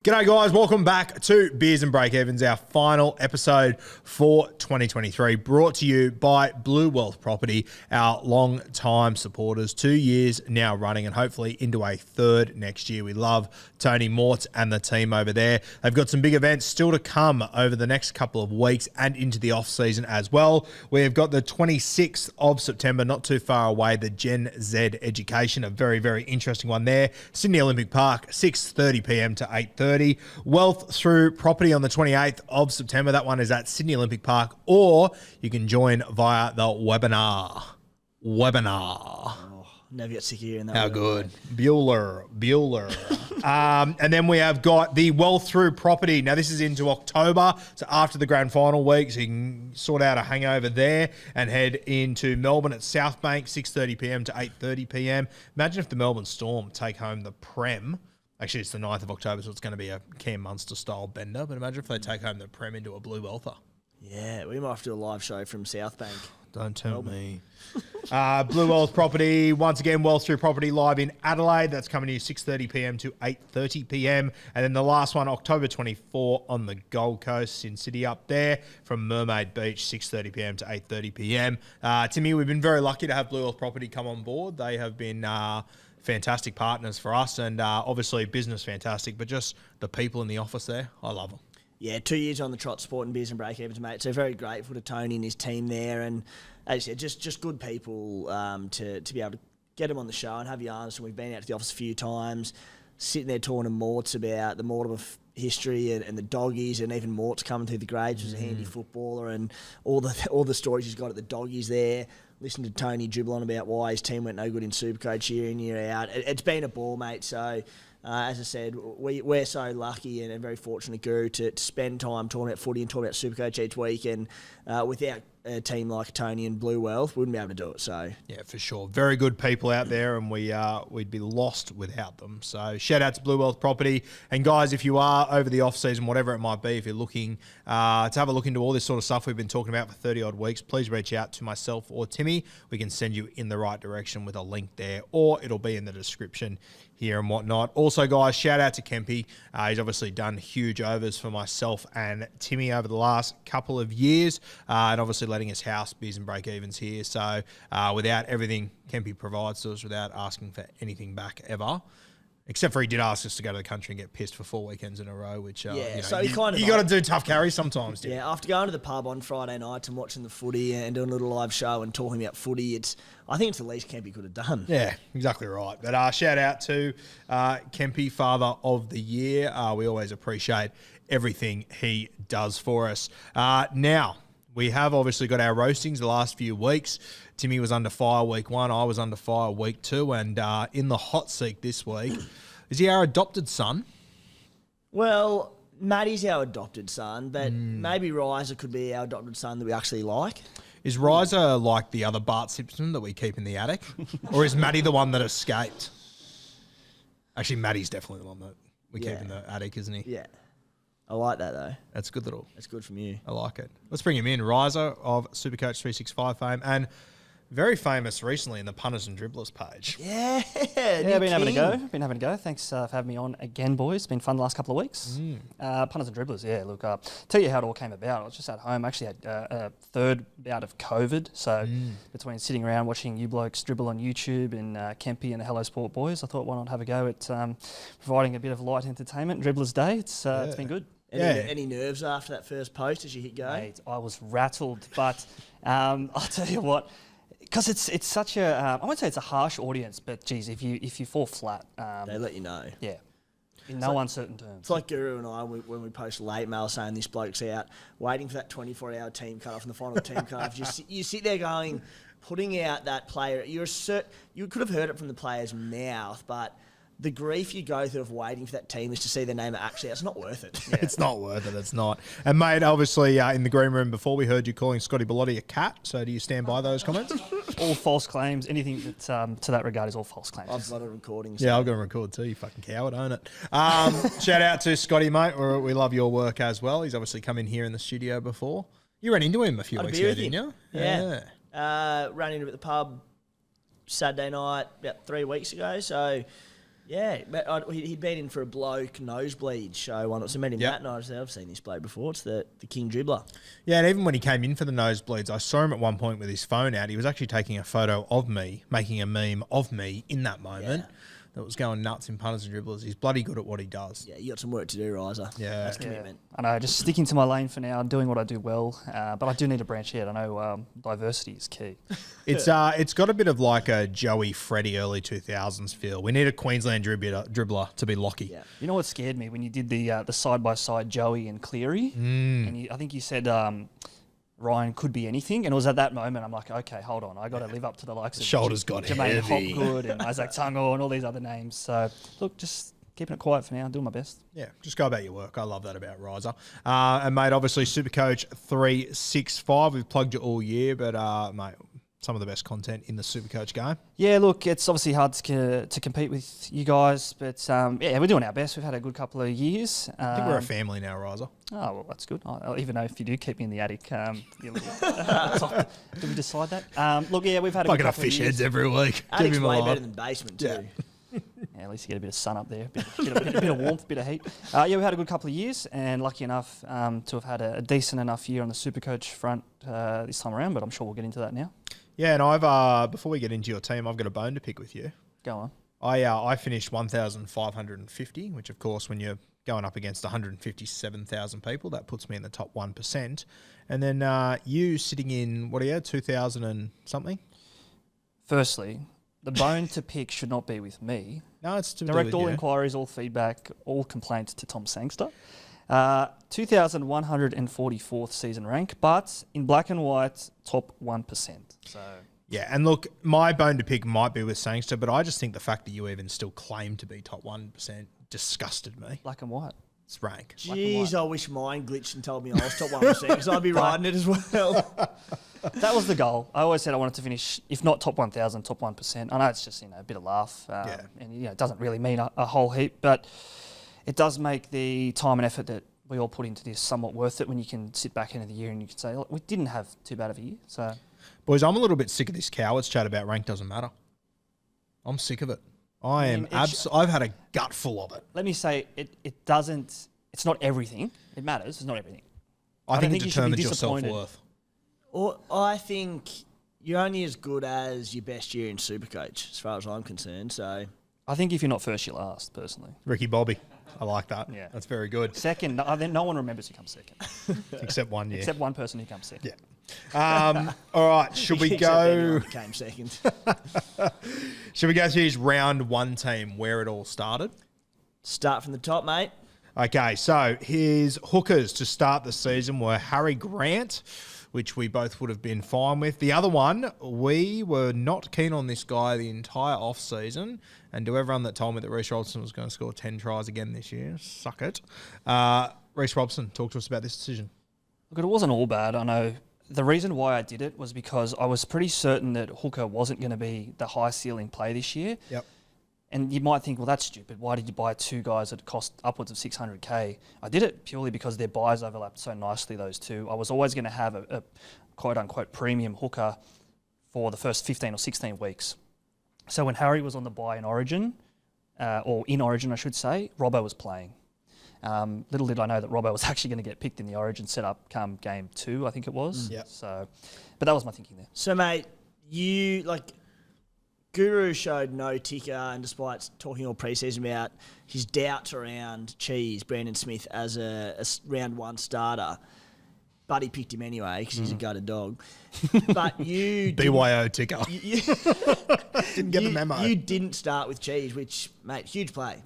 G'day guys, welcome back to Beers and Break-Evens, our final episode for 2023, brought to you by Blue Wealth Property, our long-time supporters, 2 years now running and hopefully into a third next year. We love Tony Mortz and the team over there. They've got some big events still to come over the next couple of weeks and into the off-season as well. We've got the 26th of September, not too far away, the Gen Z Education, a very, very interesting one there. Sydney Olympic Park, 6:30pm to 8:30. Wealth Through Property on the 28th of September. That one is at Sydney Olympic Park, or you can join via the webinar. Oh, never get sick of hearing that. How good. Bueller. And then we have got the Wealth Through Property. Now, this is into October, so after the grand final week, so you can sort out a hangover there and head into Melbourne at Southbank, 6:30pm to 8:30pm. Imagine if the Melbourne Storm take home the Prem. Actually, it's the 9th of October, so it's going to be a Cam Munster-style bender. But imagine if they take home the Prem into a Blue Wealther. Yeah, we might have to do a live show from Southbank. Don't tell me. Blue Wealth Property, once again, Wealth Through Property live in Adelaide. That's coming to you 6:30pm to 8:30pm. And then the last one, October 24 on the Gold Coast, Sin City up there from Mermaid Beach, 6:30pm to 8:30pm. Timmy, we've been very lucky to have Blue Wealth Property come on board. They have been fantastic partners for us, and obviously business fantastic, but just the people in the office there, I love them. Yeah, 2 years on the trot, supporting Beers and Break-Evens, mate. So very grateful to Tony and his team there, and as you said, just good people to be able to get them on the show and have you honest. And we've been out to the office a few times, sitting there talking to Mortz about the Mortimer history and the doggies, and even Mortz coming through the grades as a handy footballer, and all the stories he's got at the doggies there. Listen to Tony dribble on about why his team went no good in SuperCoach year in, year out. It's been a ball, mate. So, as I said, we're so lucky and very fortunate, Guru, to spend time talking about footy and talking about SuperCoach each week. And without a team like Tony and Blue Wealth, we wouldn't be able to do it. So yeah, for sure. Very good people out there, and we'd be lost without them. So shout out to Blue Wealth Property. And guys, if you are over the off season, whatever it might be, if you're looking to have a look into all this sort of stuff we've been talking about for 30 odd weeks, please reach out to myself or Timmy. We can send you in the right direction with a link there, or it'll be in the description here and whatnot. Also, guys, shout out to Kempy. He's obviously done huge overs for myself and Timmy over the last couple of years, and obviously letting us house Beers and Break-Evens here. So without everything Kempy provides to us, without asking for anything back ever, except for he did ask us to go to the country and get pissed for 4 weekends in a row, which so he kind of you got to do tough carries sometimes. Yeah, after going to the pub on Friday night and watching the footy and doing a little live show and talking about footy, I think it's the least Kempy could have done. Yeah, exactly right. But shout out to Kempy, Father of the Year. We always appreciate everything he does for us. Now, we have obviously got our roastings the last few weeks. Timmy was under fire week 1. I was under fire week 2. And in the hot seat this week, is he our adopted son? Well, Maddie's our adopted son, but maybe Riser could be our adopted son that we actually like. Is Riser like the other Bart Simpson that we keep in the attic? Or is Maddie the one that escaped? Actually, Maddie's definitely the one that we keep in the attic, isn't he? Yeah. I like that, though. That's good little. That's good from you. I like it. Let's bring him in. Riser of SuperCoach 365 fame, and very famous recently in the punters and dribblers page. Yeah, been having a go. Thanks for having me on again, boys. It's been fun the last couple of weeks. Punters and dribblers, yeah. Look, tell you how it all came about. I was just at home. I actually had a third bout of COVID. So between sitting around watching you blokes dribble on YouTube and Kempy and the Hello Sport boys, I thought, why not have a go at providing a bit of light entertainment. Dribblers Day, it's been good. Any nerves after that first post as you hit go? Mate, I was rattled, but I'll tell you what. Because it's such a, I won't say it's a harsh audience, but geez, if you fall flat, they let you know. Yeah, in no uncertain terms. It's like Guru and I when we post late mail saying this bloke's out, waiting for that 24-hour team cut off and the final team cut off. You sit there going, putting out that player. You could have heard it from the player's mouth, but the grief you go through of waiting for that team is to see their name actually, it's not worth it. Yeah. It's not worth it, it's not. And mate, obviously in the green room before we heard you calling Scotty Bellotti a cat, so do you stand by those comments? All false claims, anything that to that regard is all false claims. I've got a recording. Yeah, I've got a record too, you fucking coward, own it. Shout out to Scotty, mate, we love your work as well. He's obviously come in here in the studio before. You ran into him a few weeks ago, didn't you? Yeah. Ran into him at the pub Saturday night about 3 weeks ago, so... Yeah, but he'd been in for a bloke nosebleed show once. I met him that night. I said, I've seen this bloke before. It's the King Dribbler. Yeah, and even when he came in for the nosebleeds, I saw him at one point with his phone out. He was actually taking a photo of me, making a meme of me in that moment. Yeah. That was going nuts in punters and dribblers. He's bloody good at what he does. Yeah, you got some work to do, Riser. Yeah. That's commitment. I know, just sticking to my lane for now, doing what I do well. But I do need to branch out. I know diversity is key. It's got a bit of like a Joey Freddie early 2000s feel. We need a Queensland dribbler to be Lockie. Yeah. You know what scared me? When you did the side-by-side Joey and Cleary, and I think you said Ryan could be anything, and it was at that moment I'm like, okay, hold on, I got to live up to the likes of Shoulders got Jermaine heavy. Hopgood and Isaac Tungo and all these other names. So look, just keeping it quiet for now, doing my best. Yeah, just go about your work. I love that about Riser. And mate, obviously SuperCoach 365. We've plugged you all year, but mate, some of the best content in the SuperCoach game. Yeah, look, it's obviously hard to compete with you guys, but yeah, we're doing our best. We've had a good couple of years. I think we're a family now, Riser. Oh, well, that's good. Even though if you do keep me in the attic, did we decide that? Look, yeah, we've had a good couple of years. Fish heads every week. Attic's way better than basement too. Yeah. Yeah, at least you get a bit of sun up there, a bit of warmth, a bit of heat. Yeah, we had a good couple of years, and lucky enough to have had a decent enough year on the SuperCoach front this time around, but I'm sure we'll get into that now. Yeah, and I've before we get into your team, I've got a bone to pick with you. Go on. I finished 1,550, which of course, when you're going up against 157,000 people, that puts me in the top 1%. And then you sitting in, what are you, 2,000 and something? Firstly, the bone to pick should not be with me. No, it's to direct do with all you. inquiries, all feedback, all complaints to Tom Sangster. 2,144th season rank, but in black and white, top 1%. So yeah, and look, my bone to pick might be with Sangster, but I just think the fact that you even still claim to be top 1% disgusted me. Black and white. It's rank. Jeez, I wish mine glitched and told me I was top 1% because I'd be riding it as well. That was the goal. I always said I wanted to finish, if not top 1,000, top 1%. I know it's just a bit of laugh, and it doesn't really mean a whole heap, but it does make the time and effort that we all put into this somewhat worth it when you can sit back into the year and you can say, look, we didn't have too bad of a year. So, boys, I'm a little bit sick of this cowards chat about rank doesn't matter. I'm sick of it. I've had a gut full of it. Let me say, it doesn't, it's not everything. It matters. It's not everything. I think it determines your self-worth. Or I think you're only as good as your best year in SuperCoach, as far as I'm concerned. So I think if you're not first, you're last, personally. Ricky Bobby. I like that. Yeah. That's very good. Second, no one remembers who comes second. Except one year. Except one person who comes second. Yeah. All right, should we go? Came second. Should we go through his round one team, where it all started? Start from the top, mate. Okay, so his hookers to start the season were Harry Grant, which we both would have been fine with. The other one, we were not keen on this guy the entire off-season. And to everyone that told me that Reece Robson was going to score 10 tries again this year, suck it. Reece Robson, talk to us about this decision. Look, it wasn't all bad. I know the reason why I did it was because I was pretty certain that hooker wasn't going to be the high ceiling play this year. Yep. And you might think, well, that's stupid. Why did you buy two guys that cost upwards of $600K? I did it purely because their buys overlapped so nicely, those two. I was always going to have a quote-unquote premium hooker for the first 15 or 16 weeks. So when Harry was on the buy in Origin, or in Origin, I should say, Robbo was playing. Little did I know that Robbo was actually going to get picked in the Origin setup come game 2, I think it was. Yep. So, but that was my thinking there. So, mate, Guru showed no ticker, and despite talking all pre-season about his doubts around Brandon Smith as a round one starter, but he picked him anyway because he's a gutted dog. But you BYO ticker. Didn't get the memo. You didn't start with Cheese, which, mate, huge play.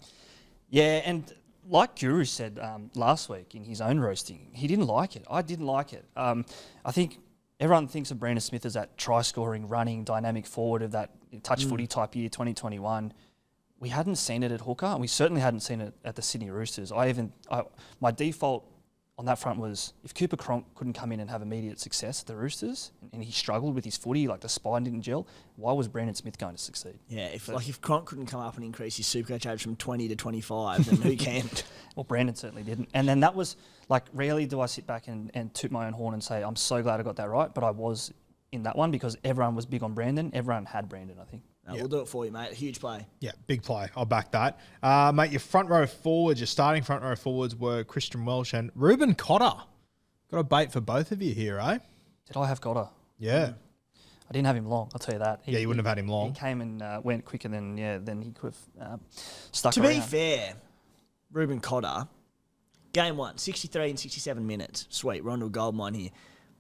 Yeah, and like Guru said last week in his own roasting, he didn't like it. I didn't like it. I think everyone thinks of Brandon Smith as that try-scoring, running, dynamic forward of that touch footy type year, 2021. We hadn't seen it at hooker, and we certainly hadn't seen it at the Sydney Roosters. My default on that front was if Cooper Cronk couldn't come in and have immediate success at the Roosters, and he struggled with his footy, like the spine didn't gel, why was Brandon Smith going to succeed? Yeah, if Cronk couldn't come up and increase his SuperCoach average from 20 to 25, then who can? Well, Brandon certainly didn't. And then that was, rarely do I sit back and toot my own horn and say, I'm so glad I got that right, but I was in that one because everyone was big on Brandon. Everyone had Brandon, I think. We'll do it for you, mate. A huge play. Yeah, big play. I'll back that. Mate, your front row forwards, your starting front row forwards were Christian Welsh and Ruben Cotter. Got a bait for both of you here, eh? Did I have Cotter? Yeah. I didn't have him long, I'll tell you that. You wouldn't have had him long. He came and went quicker than he could have stuck To around. be fair, Ruben Cotter, game 1, 63 and 67 minutes. Sweet, we're on to a gold mine here.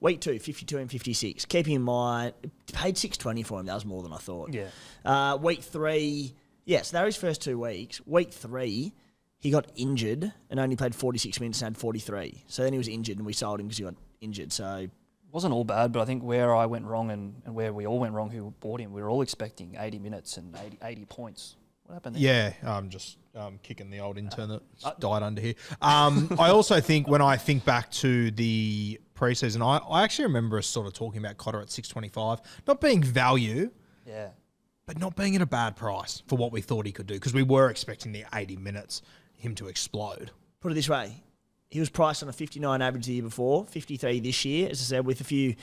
Week 2, 52 and 56. Keeping in mind, paid $620 for him. That was more than I thought. Yeah. Week 3, so that was his first 2 weeks. Week 3, he got injured and only played 46 minutes and had 43. So then he was injured and we sold him because he got injured. So wasn't all bad, but I think where I went wrong and where we all went wrong who bought him, we were all expecting 80 minutes and 80 points. What happened there? Yeah, I'm just kicking the old intern that died under here. I also think when I think back to the preseason, I actually remember us sort of talking about Cotter at 625, not being value, but not being at a bad price for what we thought he could do because we were expecting the 80 minutes him to explode. Put it this way, he was priced on a 59 average the year before, 53 this year, as I said, with a few.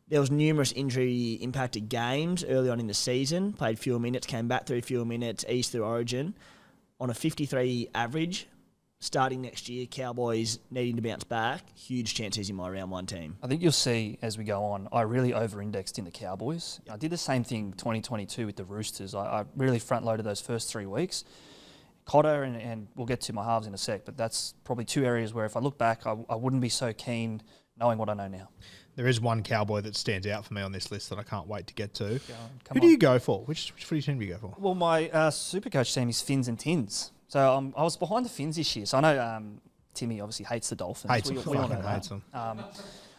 There was numerous injury-impacted games early on in the season. Played fewer minutes, came back through fewer minutes, eased through Origin. On a 53 average, starting next year, Cowboys needing to bounce back. Huge chance he's in my round 1 team. I think you'll see as we go on, I really over-indexed in the Cowboys. I did the same thing 2022 with the Roosters. I really front-loaded those first 3 weeks. Cotter, and we'll get to my halves in a sec, but that's probably 2 areas where if I look back, I wouldn't be so keen knowing what I know now. There is one Cowboy that stands out for me on this list that I can't wait to get to. Who do you go for? Which footy team do you go for? Well, my SuperCoach team is Finns and Tins. So I was behind the Finns this year. So I know Timmy obviously hates the Dolphins. Hates them. We all know Hates that. them.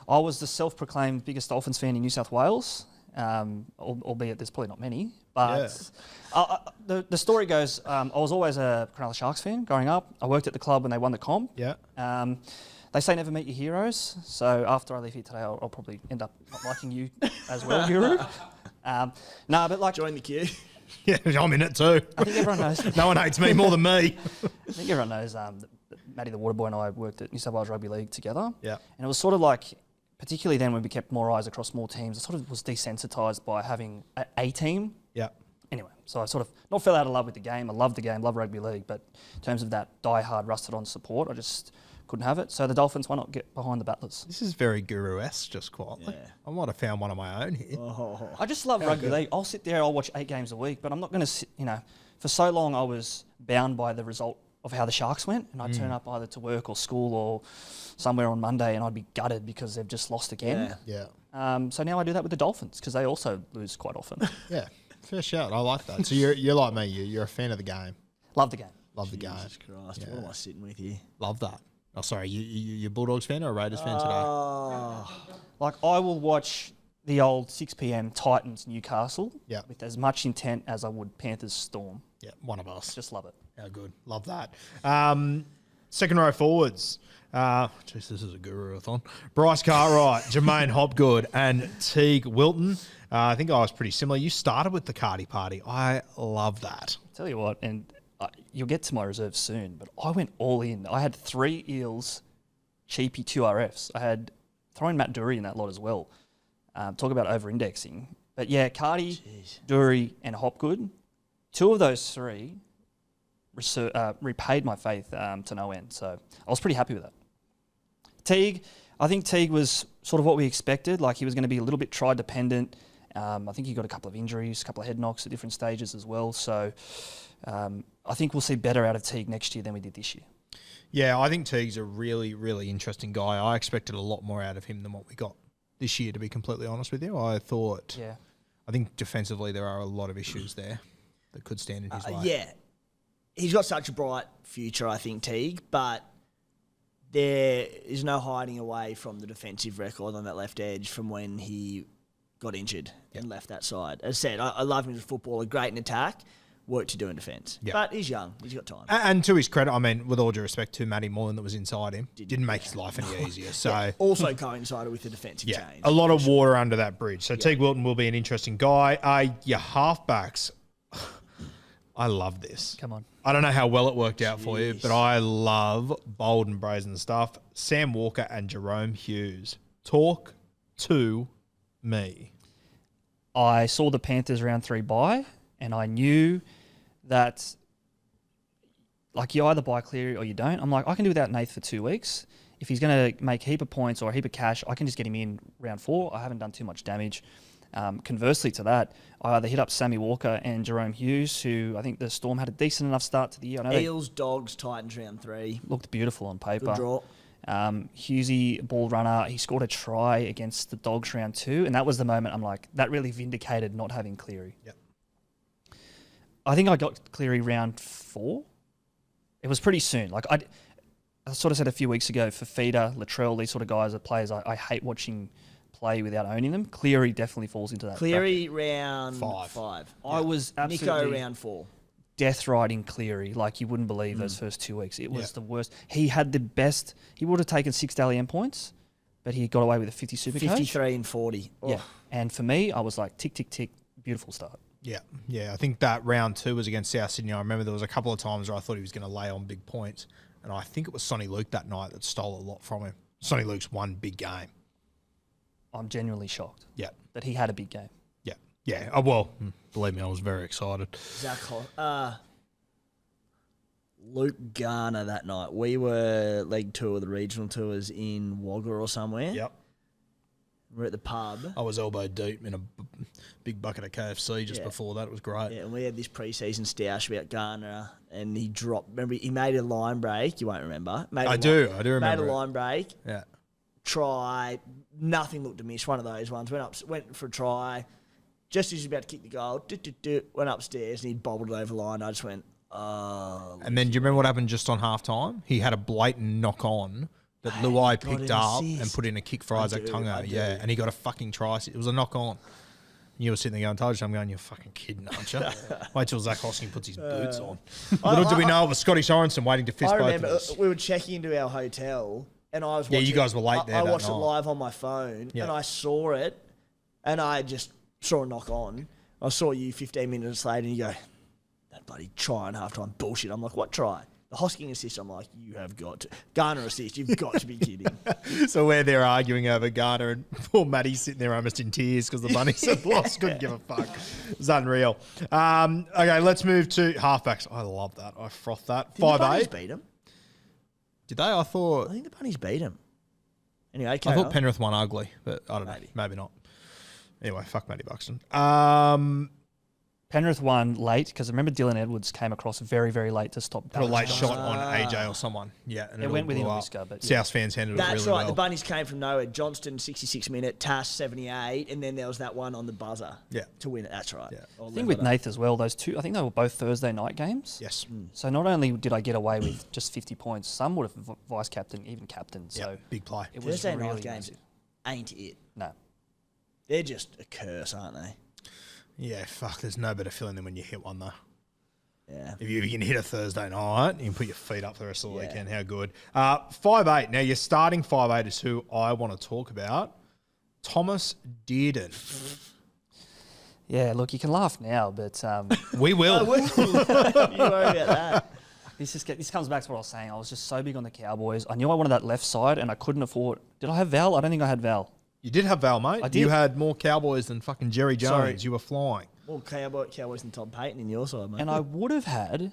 I was the self-proclaimed biggest Dolphins fan in New South Wales, albeit there's probably not many. But the story goes, I was always a Cronulla Sharks fan growing up. I worked at the club when they won the comp. Yeah. They say never meet your heroes. So after I leave here today, I'll probably end up not liking you as well, Guru. But like... Join the queue. Yeah, I'm in it too. I think everyone knows. No one hates me more than me. I think everyone knows that Matty the Waterboy and I worked at New South Wales Rugby League together. Yeah. And it was sort of like, particularly then when we kept more eyes across more teams, I sort of was desensitised by having a team. Yeah. Anyway, so I sort of not fell out of love with the game. I loved the game, love rugby league, but in terms of that die-hard, rusted-on support, I just couldn't have it. So the Dolphins, why not get behind the Battlers? This is very Guru-esque, just quietly. Yeah. I might have found one of my own here. I just love rugby league. I'll sit there, I'll watch 8 games a week, but I'm not going to sit, for so long I was bound by the result of how the Sharks went, and I'd turn up either to work or school or somewhere on Monday and I'd be gutted because they've just lost again. Yeah. So now I do that with the Dolphins because they also lose quite often. Yeah. Fair shout. I like that. So you're like me. You're a fan of the game. Love the game. Love the game. Jesus Christ, what am I sitting with here? Love that. Oh, sorry. You Bulldogs fan or a Raiders fan today? Like I will watch the old 6 p.m. Titans Newcastle with as much intent as I would Panthers Storm. Yeah, one of us. Just love it. How good. Love that. Second row forwards. This is a guru-a-thon. Bryce Cartwright, Jermaine Hopgood, and Teague Wilton. I think I was pretty similar. You started with the Cardi Party. I love that. Tell you what, and you'll get to my reserve soon, but I went all in. I had 3 Eels, Cheapy 2 RFs. I had thrown Matt Dury in that lot as well. Talk about over-indexing. But yeah, Cardi, Dury, and Hopgood, 2 of those 3 repaid my faith to no end. So I was pretty happy with that. Teague, I think Teague was sort of what we expected. Like he was going to be a little bit try-dependent. I think he got a couple of injuries, a couple of head knocks at different stages as well. So I think we'll see better out of Teague next year than we did this year. Yeah, I think Teague's a really, really interesting guy. I expected a lot more out of him than what we got this year, to be completely honest with you. I think defensively there are a lot of issues there that could stand in his way. Yeah. He's got such a bright future, I think, Teague, but there is no hiding away from the defensive record on that left edge from when he got injured and left that side. As I said, I love him as a footballer, great in attack, work to do in defence. Yep. But he's young. He's got time. And to his credit, I mean, with all due respect to Matty Moylan that was inside him, didn't make his life any easier. So also coincided with the defensive change. A lot of water under that bridge. So Teague Wilton will be an interesting guy. Your halfbacks, I love this. Come on. I don't know how well it worked out for you, but I love bold and brazen stuff. Sam Walker and Jerome Hughes. Talk to me. I saw the Panthers round 3 bye, and I knew that, like, you either buy Cleary or you don't. I'm like, I can do without Nath for 2 weeks. If he's going to make a heap of points or a heap of cash, I can just get him in round 4. I haven't done too much damage. Conversely to that, I either hit up Sammy Walker and Jerome Hughes, who I think the Storm had a decent enough start to the year. I know Eels, Dogs, Titans round 3. Looked beautiful on paper. Good draw. Hughesy, ball runner, he scored a try against the Dogs round 2, and that was the moment I'm like, that really vindicated not having Cleary. Yep. I think I got Cleary round 4. It was pretty soon. Like I sort of said a few weeks ago, for Feeder, Latrell, these sort of guys are players I hate watching play without owning them. Cleary definitely falls into that. Cleary round 5. I was Nico absolutely round 4. death riding Cleary like you wouldn't believe those first 2 weeks. It was the worst. He had the best. He would have taken 6 Dally M points, but he got away with a 50 Supercoach. 53 and 40. Oh. Yeah. And for me, I was like, tick, tick, tick, beautiful start. Yeah. I think that round 2 was against South Sydney. I remember there was a couple of times where I thought he was going to lay on big points, and I think it was Sonny Luke that night that stole a lot from him. Sonny Luke's one big game. I'm genuinely shocked. Yeah. That he had a big game. Yeah. Yeah. Oh, well, believe me, I was very excited. Luke Garner that night. We were leg 2 of the regional tours in Wagga or somewhere. Yep. We're at the pub. I was elbow deep in a big bucket of KFC just before that. It was great. Yeah, and we had this pre-season stoush about Garner, and he dropped. Remember, he made a line break. You won't remember. I do remember. Made a line break. Yeah. Try. Nothing looked amiss. One of those ones. Went for a try. Just as he was about to kick the goal, went upstairs and he bobbled it over the line. I just went, oh. And then do you remember what happened just on half time? He had a blatant knock on that Luai picked up and put in a kick for Isaac Tunga. Yeah, and he got a fucking try. It was a knock on. You were sitting there going, told you, I'm going, you're fucking kidding, aren't you? Wait till Zach Hosking puts his boots on. Little do we know it was Scotty Sorensen waiting to fist both of us. I remember we were checking into our hotel and I was watching. Yeah, you guys were late there. I watched it live on my phone and I saw it and I just saw a knock on. I saw you 15 minutes later and you go, that bloody try on halftime bullshit. I'm like, what try? The Hosking assist, I'm like, you have got to. Garner assist, you've got to be kidding. So we're there arguing over Garner and poor Matty's sitting there almost in tears because the Bunnies had lost. Couldn't give a fuck. It was unreal. Okay, let's move to halfbacks. I love that. I froth that. 5'8". The Bunnies beat them. Did they? I think the Bunnies beat them. Anyway, I thought Penrith won ugly, but I don't know. Maybe not. Anyway, fuck Matty Buxton. Penrith won late because I remember Dylan Edwards came across very, very late to stop. Put a late shot on AJ or someone. Yeah, and it went within a whisker. But South fans handled it really well. That's right. The Bunnies came from nowhere. Johnston, 66 minute. Tass, 78. And then there was that one on the buzzer to win it. That's right. Yeah. I think with Nath as well, those two, I think they were both Thursday night games. Yes. So not only did I get away with just 50 points, some would have vice captain, even captain. So big play. It was Thursday really night games massive. ain't it. No. They're just a curse, aren't they? Yeah, fuck. There's no better feeling than when you hit one, though. Yeah. If you can hit a Thursday night, you can put your feet up for the rest of the weekend. How good. 5'8". Now, your starting 5'8" is who I want to talk about. Thomas Dearden. Yeah, look, you can laugh now, but... we will. You worry about that. This comes back to what I was saying. I was just so big on the Cowboys. I knew I wanted that left side, and I couldn't afford... Did I have Val? I don't think I had Val. You did have Val, mate. I did. You had more Cowboys than fucking Jerry Jones. Sorry. You were flying. More Cowboys than Tom Payton in your side, mate. And I would have had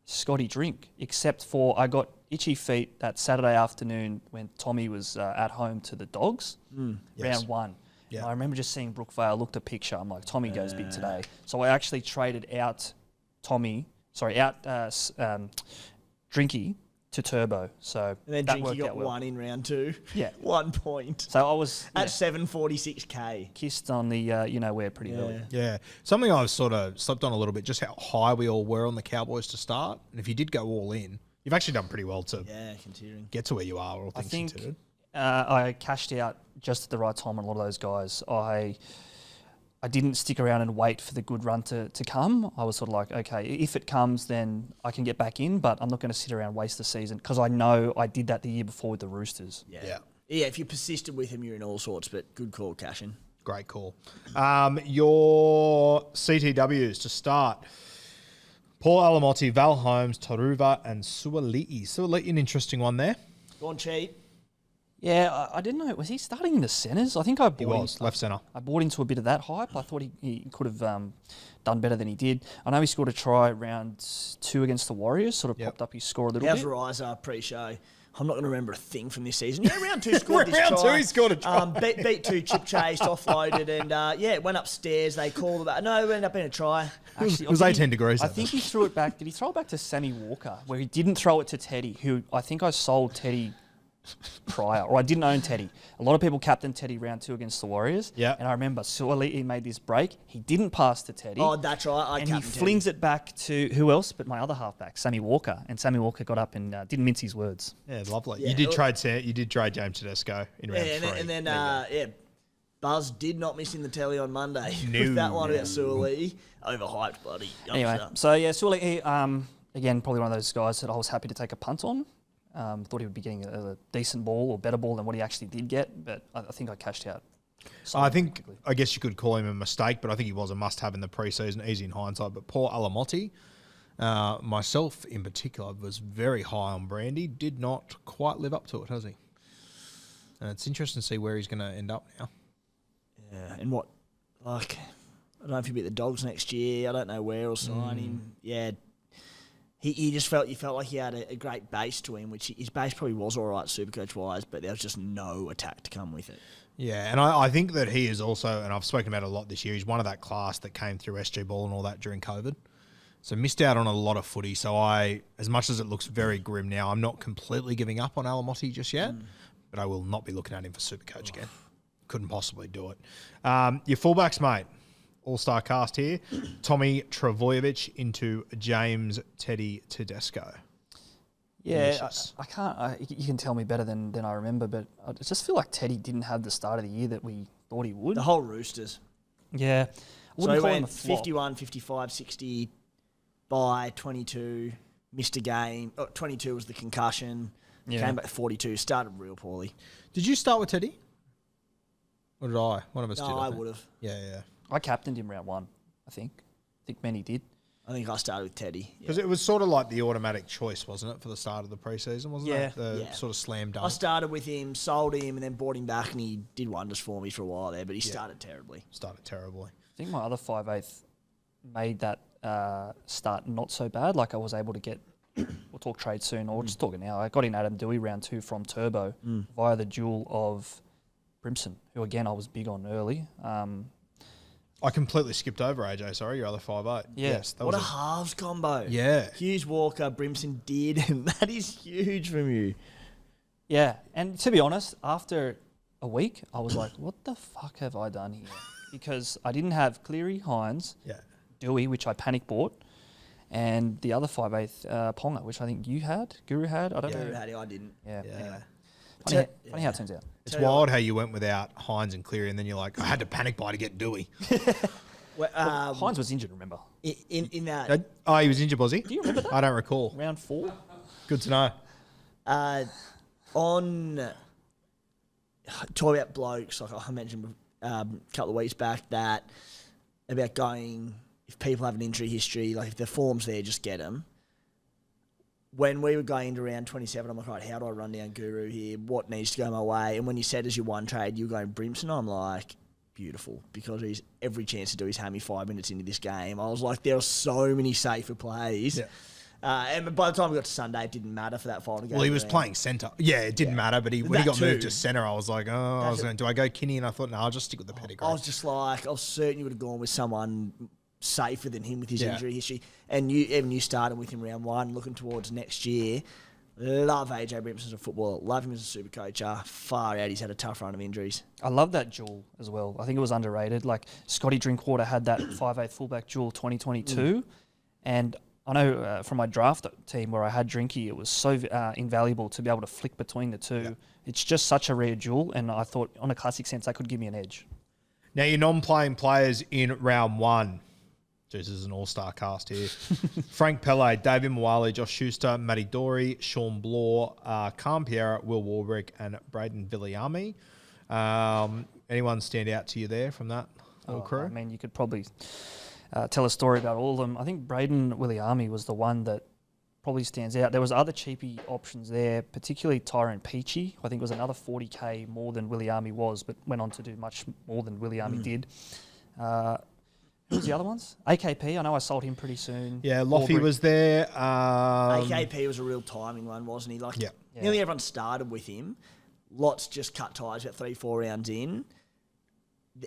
Scotty Drink, except for I got itchy feet that Saturday afternoon when Tommy was at home to the Dogs, round 1. Yeah. And I remember just seeing Brookvale, looked a picture. I'm like, Tommy goes big today. So I actually traded out Drinky to Turbo. So and then that Drinky worked got out well. 1 in round 2. Yeah. 1 point. So I was... At 746K. Kissed on the you-know-where pretty early. Yeah. Something I've sort of slept on a little bit, just how high we all were on the Cowboys to start. And if you did go all in, you've actually done pretty well to get to where you are, all things considered. I cashed out just at the right time on a lot of those guys. I didn't stick around and wait for the good run to come. I was sort of like, okay, if it comes, then I can get back in, but I'm not going to sit around and waste the season because I know I did that the year before with the Roosters. Yeah, if you persisted with him, you're in all sorts, but good call, Cashin. Great call. Your CTWs to start. Paul Alamotti, Val Holmes, Taruva, and Suali'i. Suali'i, an interesting one there. Gone cheap. Yeah, I didn't know. Was he starting in the centres? I think I bought He was, left centre. I bought into a bit of that hype. I thought he could have done better than he did. I know he scored a try round 2 against the Warriors, sort of popped up his score a little How's bit. Riser pre-show? I'm not going to remember a thing from this season. Yeah, round 2 scored this Round try. 2 he scored a try. Beat 2, chip chased, offloaded, and went upstairs. They called about. No, it ended up being a try. Actually, It was 18 degrees. I think he threw it back. Did he throw it back to Sammy Walker, where he didn't throw it to Teddy, who I think I sold Teddy prior, or I didn't own Teddy. A lot of people captained Teddy round 2 against the Warriors. Yeah. And I remember he made this break. He didn't pass to Teddy. Oh, that's right. And he flings it back to who else but my other halfback, Sammy Walker. And Sammy Walker got up and didn't mince his words. Yeah, lovely. Yeah, You did trade James Tedesco in round 3. And then Buzz did not miss in the telly on Monday No. with that one about Suoli. Overhyped, bloody. Anyway, youngster. so yeah, Suoli, again, probably one of those guys that I was happy to take a punt on. Thought he would be getting a decent ball or better ball than what he actually did get, but I think I cashed out. I guess you could call him a mistake, but I think he was a must-have in the preseason, easy in hindsight. But poor Alamotti, myself in particular, was very high on Brandy, did not quite live up to it, has he? And it's interesting to see where he's going to end up now. Yeah, and what, I don't know if he'll be at the Dogs next year. I don't know where he'll sign him. Yeah. He just felt like he had a great base to him, which his base probably was all right Supercoach-wise, but there was just no attack to come with it. Yeah, and I think that he is also, and I've spoken about it a lot this year, he's one of that class that came through SG Ball and all that during COVID. So missed out on a lot of footy. So as much as it looks very grim now, I'm not completely giving up on Alamotti just yet, but I will not be looking at him for Supercoach again. Couldn't possibly do it. Your fullbacks, mate. All-star cast here. Tommy Travojevic into James Teddy Tedesco. Yeah, I can't. You can tell me better than I remember, but I just feel like Teddy didn't have the start of the year that we thought he would. The whole Roosters. Yeah. I So wouldn't he call him went a flop. 51, 55, 60 by 22, missed a game. 22 was the concussion. Yeah. Came back to 42, started real poorly. Did you start with Teddy? Or did I? One of us did. No, I think. would have. Yeah. I captained him round 1, I think. I think many did. I think I started with Teddy. Because it was sort of like the automatic choice, wasn't it, for the start of the preseason, wasn't Yeah. it? The sort of slam dunk. I started with him, sold him, and then bought him back, and he did wonders for me for a while there, but he started terribly. Started terribly. I think my other 5/8 made that start not so bad. Like I was able to get, we'll talk trade soon, or just talk it now. I got in Adam Dewey round 2 from Turbo via the duel of Brimson, who again I was big on early. I completely skipped over AJ, sorry, your other 5'8". Yeah. Yes, that What was a halves combo. Yeah. Hughes, Walker, Brimson did, and that is huge from you. Yeah, and to be honest, after a week, I was like, what the fuck have I done here? Because I didn't have Cleary, Hines, Dewey, which I panic bought, and the other 5/8 Ponga, which I think you had, Guru had. I don't know. Guru had it, I didn't. Yeah. Yeah. Anyway. Funny how it turns out. It's wild how you went without Hines and Cleary, and then you're like, I had to panic buy to get Dewey. Well, Hines was injured, remember? in that Oh, he was injured, was he? Do you remember that? I don't recall. Round 4? Good to know. on talk about blokes, like I mentioned a couple of weeks back, that about going, if people have an injury history, like if the form's there, just get them. When we were going into round 27, I'm like, right, how do I run down Guru here? What needs to go my way? And when you said as your one trade, you were going Brimson, I'm like, beautiful, because he's every chance to do his hammy 5 minutes into this game. I was like, there are so many safer plays. Yeah. And by the time we got to Sunday, it didn't matter for that final game. Well, he was playing centre. Yeah, it didn't matter, but when he got moved to centre, I was like, do I go Kinney? And I thought, no, I'll just stick with the pedigree. I was just like, I was certain you would have gone with someone safer than him with his injury history. And you started with him round 1, looking towards next year. Love AJ Brimson as a footballer. Love him as a super coach. Far out, he's had a tough run of injuries. I love that duel as well. I think it was underrated. Like Scotty Drinkwater had that 5/8 fullback duel 2022, and I know from my draft team where I had Drinky, it was so invaluable to be able to flick between the two. Yeah. It's just such a rare duel, and I thought on a classic sense that could give me an edge. Now your non-playing players in round 1. This is an all-star cast here. Frank Pele, David Mwali, Josh Schuster, Matty Dory, Sean Bloor, Cam Pierre, Will Warbrick, and Braden Villiamy. Anyone stand out to you there from that whole crew? I mean, you could probably tell a story about all of them. I think Braden Williami was the one that probably stands out. There was other cheapy options there, particularly Tyrone Peachy. I think it was another 40k more than Williami was, but went on to do much more than Williami did. Who was the other ones? AKP. I know I sold him pretty soon. Yeah, Loffy was there. AKP was a real timing one, wasn't he? Like, nearly everyone started with him. Lots just cut ties about 3-4 rounds in.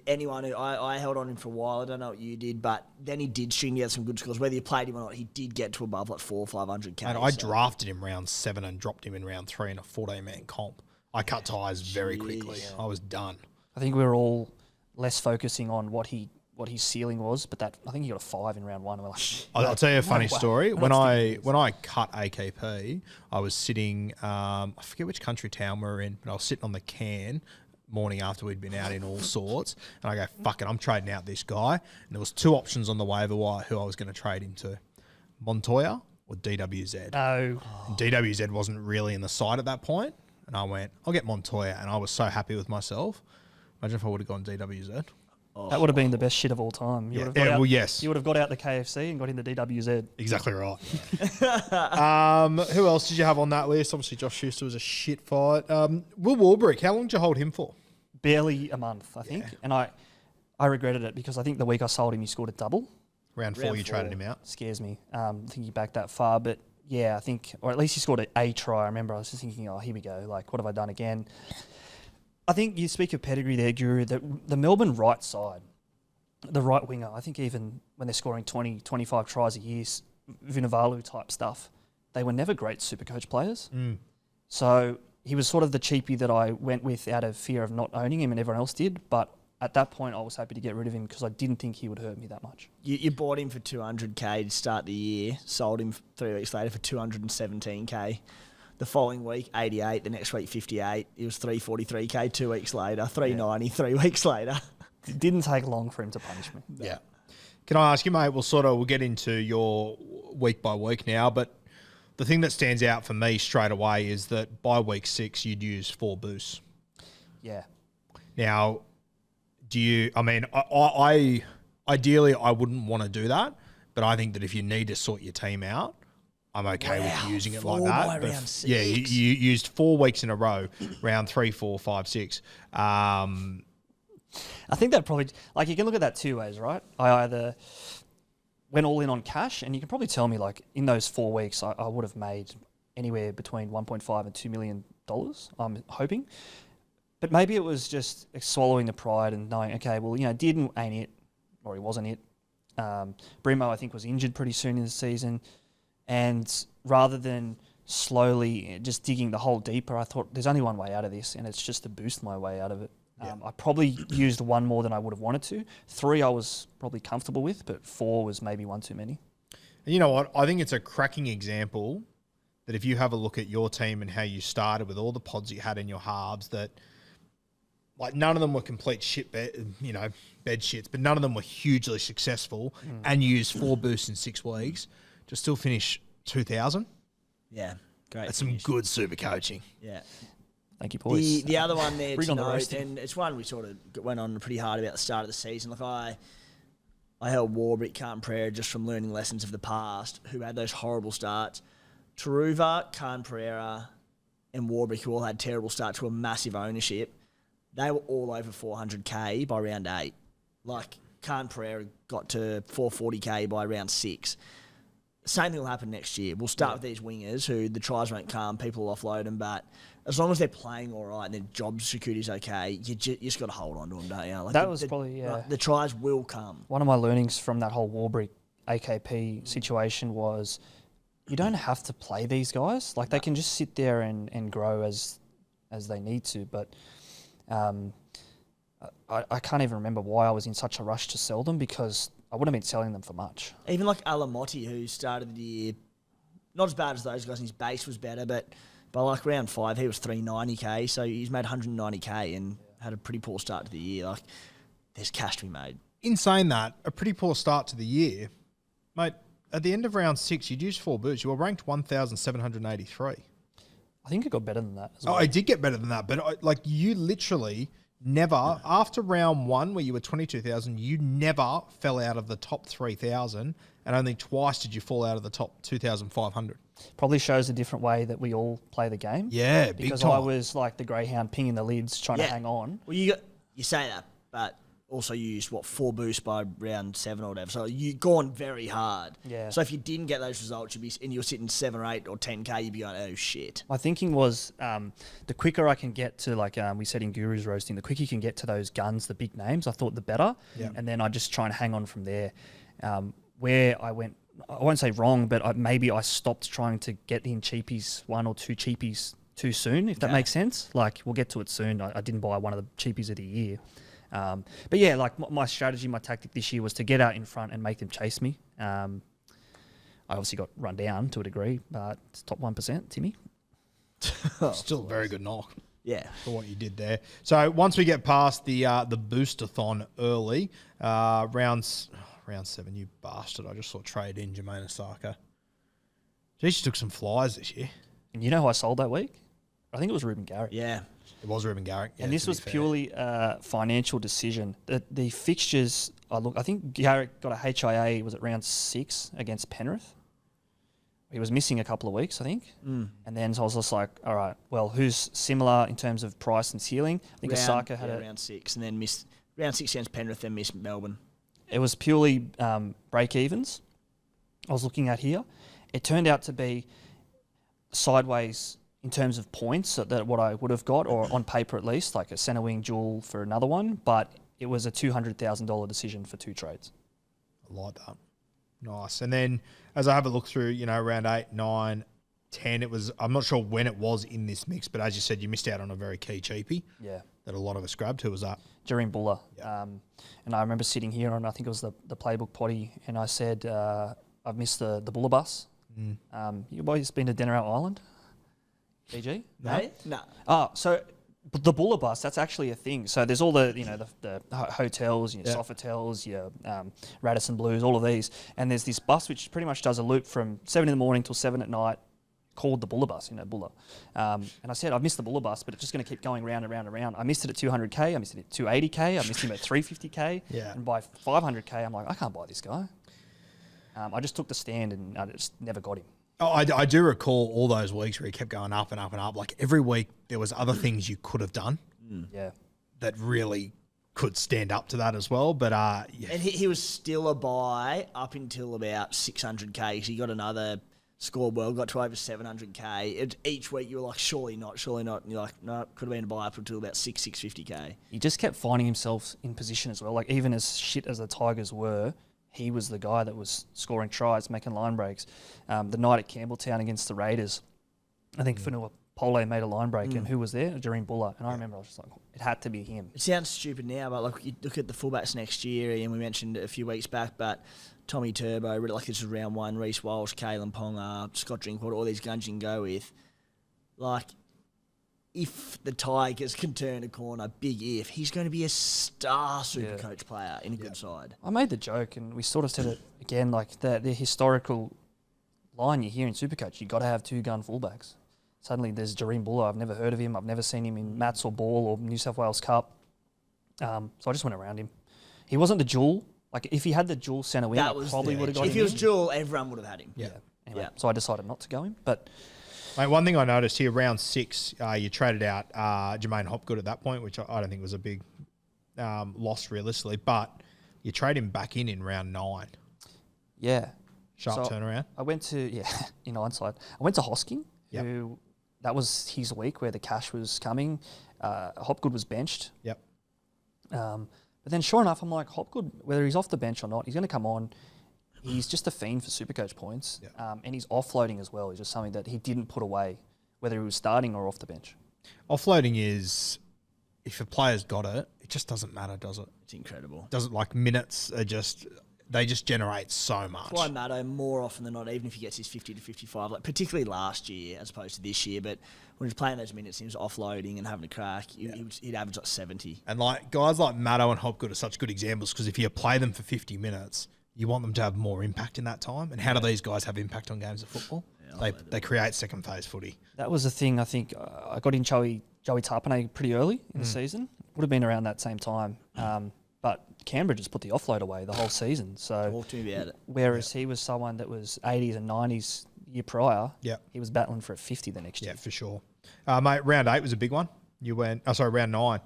Anyone who I held on him for a while, I don't know what you did, but then he did string together some good scores. Whether you played him or not, he did get to above like 400 or 500k. And I drafted him round 7 and dropped him in round 3 in a 14-man comp. I cut ties very quickly. I was done. I think we were all less focusing on what his ceiling was, but I think he got a 5 in round 1. And we're like, I'll tell you a funny story. When I cut AKP, I was sitting, I forget which country town we were in, but I was sitting on the can morning after we'd been out in all sorts, and I go, fuck it, I'm trading out this guy. And there was 2 options on the waiver wire who I was going to trade him to, Montoya or DWZ. No. And DWZ wasn't really in the side at that point, and I went, I'll get Montoya, and I was so happy with myself. Imagine if I would have gone DWZ. That would have been the best shit of all time. You would have got out the KFC and got into DWZ. Exactly right. Who else did you have on that list? Obviously, Josh Schuster was a shit fight. Will Warbrick, how long did you hold him for? Barely a month, I think. And I regretted it because I think the week I sold him, he scored a double. Round 4, you traded him out. Scares me. I think he backed that far. But yeah, I think, or at least he scored a try. I remember I was just thinking, oh, here we go. Like, what have I done again? I think you speak of pedigree there, Guru, the Melbourne right side, the right winger, I think even when they're scoring 20, 25 tries a year, Vunivalu type stuff, they were never great Supercoach players. So he was sort of the cheapie that I went with out of fear of not owning him and everyone else did. But at that point, I was happy to get rid of him because I didn't think he would hurt me that much. You bought him for 200k to start the year, sold him 3 weeks later for 217k. The following week, 88. The next week, 58. It was 343k 2 weeks later. 390 3 weeks later. It didn't take long for him to punish me. Yeah. Can I ask you, mate? We'll get into your week by week now, but the thing that stands out for me straight away is that by week 6, you'd use 4 boosts. Yeah. Now, I ideally, I wouldn't want to do that, but I think that if you need to sort your team out, I'm okay with using it like that. By round 6. Yeah, you used 4 weeks in a row, round 3, 4, 5, 6. I think that probably, like, you can look at that 2 ways, right? I either went all in on cash, and you can probably tell me, like, in those 4 weeks, I would have made anywhere between 1.5 and $2 million, I'm hoping. But maybe it was just swallowing the pride and knowing, okay, well, Dearden ain't it, or he wasn't it. Brimo, I think, was injured pretty soon in the season. And rather than slowly just digging the hole deeper, I thought there's only one way out of this, and it's just to boost my way out of it. I probably used 1 more than I would have wanted to. 3 I was probably comfortable with, but 4 was maybe 1 too many. And you know what? I think it's a cracking example that if you have a look at your team and how you started with all the pods you had in your halves, that like none of them were complete bed shits, but none of them were hugely successful, and you used 4 boosts in 6 weeks to still finish 2,000. Yeah, great. That's some good super coaching. Yeah. Thank you, boys. The other one there to note, and it's one we sort of went on pretty hard about the start of the season. Like I held Warbrick, Khan Pereira just from learning lessons of the past, who had those horrible starts. Taruva, Khan Pereira, and Warbrick, who all had terrible starts, who were massive ownership. They were all over 400k by round 8. Like Khan Pereira got to 440k by round 6. Same thing will happen next year. We'll start with these wingers who the tries won't come, people will offload them, but as long as they're playing all right and their job security's okay, you just got to hold on to them, don't you? Like that was probably, the tries will come. One of my learnings from that whole Warbrick AKP situation was you don't have to play these guys. Like they can just sit there and grow as they need to, but I can't even remember why I was in such a rush to sell them because I wouldn't have been selling them for much. Even like Alamotti, who started the year not as bad as those guys, and his base was better, but by like round 5, he was 390k, so he's made 190k and had a pretty poor start to the year. Like, there's cash to be made. In saying that, a pretty poor start to the year, mate, at the end of round 6, you'd used 4 boosts. You were ranked 1,783. I think it got better than that as well. Oh, I did get better than that, but you literally never, after round 1 where you were 22,000, you never fell out of the top 3,000, and only twice did you fall out of the top 2,500. Probably shows a different way that we all play the game. Yeah, big because time. I was like the greyhound pinging the lids, trying to hang on. Well, you say that, but also you used 4 boosts by round 7 or whatever. So you gone very hard. Yeah. So if you didn't get those results, and you're sitting 7 or 8 or 10K, you'd be going, oh shit. My thinking was the quicker I can get to, like we said in Guru's roasting, the quicker you can get to those guns, the big names, I thought the better. Yeah. And then I just try and hang on from there. Where I went, I won't say wrong, but maybe I stopped trying to get in cheapies, 1 or 2 cheapies too soon, if that makes sense. Like, we'll get to it soon. I didn't buy one of the cheapies of the year. But yeah, like my strategy, my tactic this year was to get out in front and make them chase me. I obviously got run down to a degree, but it's top 1%, Timmy. Still a very good knock. Yeah. For what you did there. So once we get past the boostathon early, round 7, you bastard. I just saw trade in Jermaine Osaka. Geez, she took some flies this year. And you know who I sold that week? I think it was Ruben Garrick. Yeah. It was Ruben Garrick. Yeah, and this was purely a financial decision. The fixtures, I think Garrick got a HIA, was it round 6 against Penrith? He was missing a couple of weeks, I think. And then so I was just like, all right, well, who's similar in terms of price and ceiling? I think Osaka had round 6 and then missed round 6 against Penrith, then missed Melbourne. It was purely break-evens I was looking at here. It turned out to be sideways in terms of points that what I would have got, or on paper at least, like a centre wing duel for another one, but it was a $200,000 decision for 2 trades. I like that. Nice. And then as I have a look through, round 8, 9, 10, I'm not sure when it was in this mix, but as you said, you missed out on a very key cheapie. Yeah. That a lot of us grabbed. Who was that? Jareen Buller. Yeah. And I remember sitting here on, I think it was the playbook potty, and I said, I've missed the Buller bus. You boys been to Denarau Island? BG? No. Oh, so the Buller bus, that's actually a thing. So there's all the, the hotels, your Sofotels, your Radisson Blues, all of these. And there's this bus which pretty much does a loop from 7 in the morning till 7 at night, called the Buller bus, Buller. And I said, I've missed the Buller bus, but it's just going to keep going round and round and round. I missed it at 200K, I missed it at 280K, I missed him at 350K. Yeah. And by 500K, I'm like, I can't buy this guy. I just took the stand and I just never got him. Oh, I do recall all those weeks where he kept going up and up and up. Like every week there was other things you could have done Yeah. that really could stand up to that as well. But yeah. And he was still a buy up until about 600K. So he got another scored well, got to over 700K. Each week you were like, surely not. And you're like, no, could have been a buy up until about 650K. He just kept finding himself in position as well. Like even as shit as the Tigers were, he was the guy that was scoring tries, making line breaks. The night at Campbelltown against the Raiders, I think Fanua Pole made a line break, and who was there? Jareen Buller. And I remember I was just like, it had to be him. It sounds stupid now, but like you look at the fullbacks next year, and we mentioned it a few weeks back, but Tommy Turbo, really like this is round 1, Reece Walsh, Kalen Ponga, Scott Drinkwater, all these guns you can go with. Like, if the Tigers can turn a corner, big if, he's going to be a star SuperCoach player in a good side. I made the joke, and we sort of said it again, like the historical line you hear in SuperCoach, you got to have 2-gun fullbacks. Suddenly there's Jareen Buller. I've never heard of him. I've never seen him in Mats or Ball or New South Wales Cup. So I just went around him. He wasn't the dual. Like if he had the dual centre wing, I probably would have got him. If he was dual, everyone would have had him. Yeah. Anyway, so I decided not to go him, but. Mate, one thing I noticed here, round 6, you traded out Jermaine Hopgood at that point, which I don't think was a big loss realistically, but you trade him back in round 9. Yeah. Sharp turnaround. I went to, in hindsight, I went to Hosking, who that was his week where the cash was coming. Hopgood was benched. Yep. But then sure enough, I'm like, Hopgood, whether he's off the bench or not, he's going to come on. He's just a fiend for SuperCoach points, and he's offloading as well. He's just something that he didn't put away, whether he was starting or off the bench. Offloading is, if a player's got it, it just doesn't matter, does it? It's incredible. Doesn't like minutes are just, they just generate so much. That's why Maddo more often than not, even if he gets his 50 to 55, like particularly last year as opposed to this year, but when he's playing those minutes, he was offloading and having a crack. He'd average like 70. And like guys like Maddo and Hopgood are such good examples because if you play them for 50 minutes, you want them to have more impact in that time. And how do these guys have impact on games of football? They create second phase footy. That was the thing. I think I got in Joey Tarpanay pretty early in the season. would have been around that same time. But Canberra just put the offload away the whole season. So Talk to me about it. whereas he was someone that was 80s and 90s year prior, he was battling for a 50 the next year. Yeah, for sure. Mate, round 8 was a big one. You went, round 9.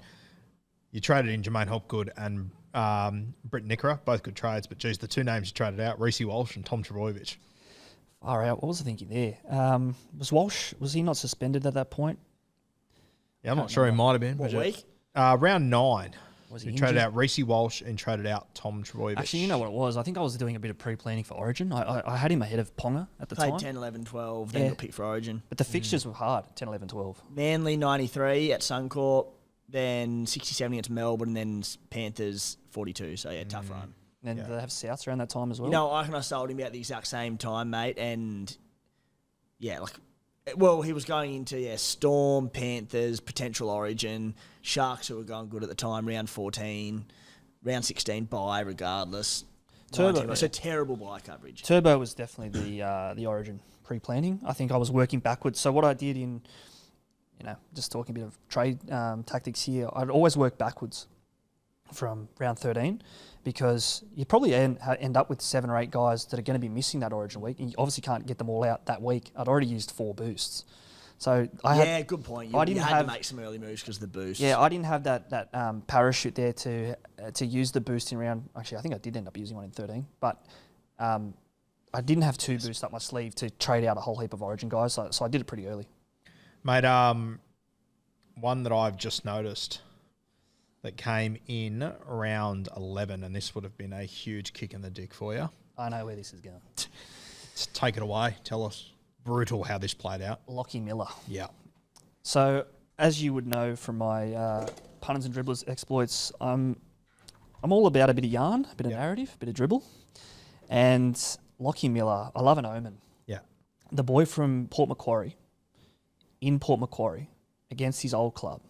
You traded in Jermaine Hopgood and Britt Nickera, both good trades, but geez, the two names you traded out, Reece Walsh and Tom Trbojevic. Far out. What was I thinking there? Was Walsh, was he not suspended at that point? Yeah, I'm not sure he might have been. What week? Round 9. Was he You traded out Reece Walsh and traded out Tom Trbojevic. Actually, you know what it was? I think I was doing a bit of pre-planning for Origin. I had him ahead of Ponga at the Played time. 10, 11, 12, then got picked for Origin. But the fixtures were hard, 10, 11, 12. Manly 93 at Suncorp, then 67 against Melbourne, and then Panthers 42. So, yeah, tough run. And then they have Souths around that time as well. You know, I reckon I sold him about the exact same time, mate, and yeah, he was going into Storm, Panthers, potential Origin, Sharks who were going good at the time, round 14, round 16 bye regardless. Turbo, It's a terrible bye coverage. Turbo was definitely the Origin pre-planning. I think I was working backwards. So what I did in, just talking a bit of trade tactics here, I'd always work backwards from round 13 because you probably end up with 7 or 8 guys that are going to be missing that Origin week, and you obviously can't get them all out that week. I'd already used 4 boosts. So good point. You had to make some early moves because of the boost. Yeah, I didn't have that parachute there to use the boost in round. Actually, I think I did end up using one in 13, but I didn't have 2 boosts up my sleeve to trade out a whole heap of Origin guys. So I did it pretty early. Mate, one that I've just noticed that came in round 11, and this would have been a huge kick in the dick for you. I know where this is going. Just take it away. Tell us. Brutal how this played out. Lockie Miller. Yeah. So, as you would know from my punters and dribblers exploits, I'm all about a bit of yarn, a bit of narrative, a bit of dribble. And Lockie Miller, I love an omen. Yeah. The boy from Port Macquarie, in Port Macquarie, against his old club.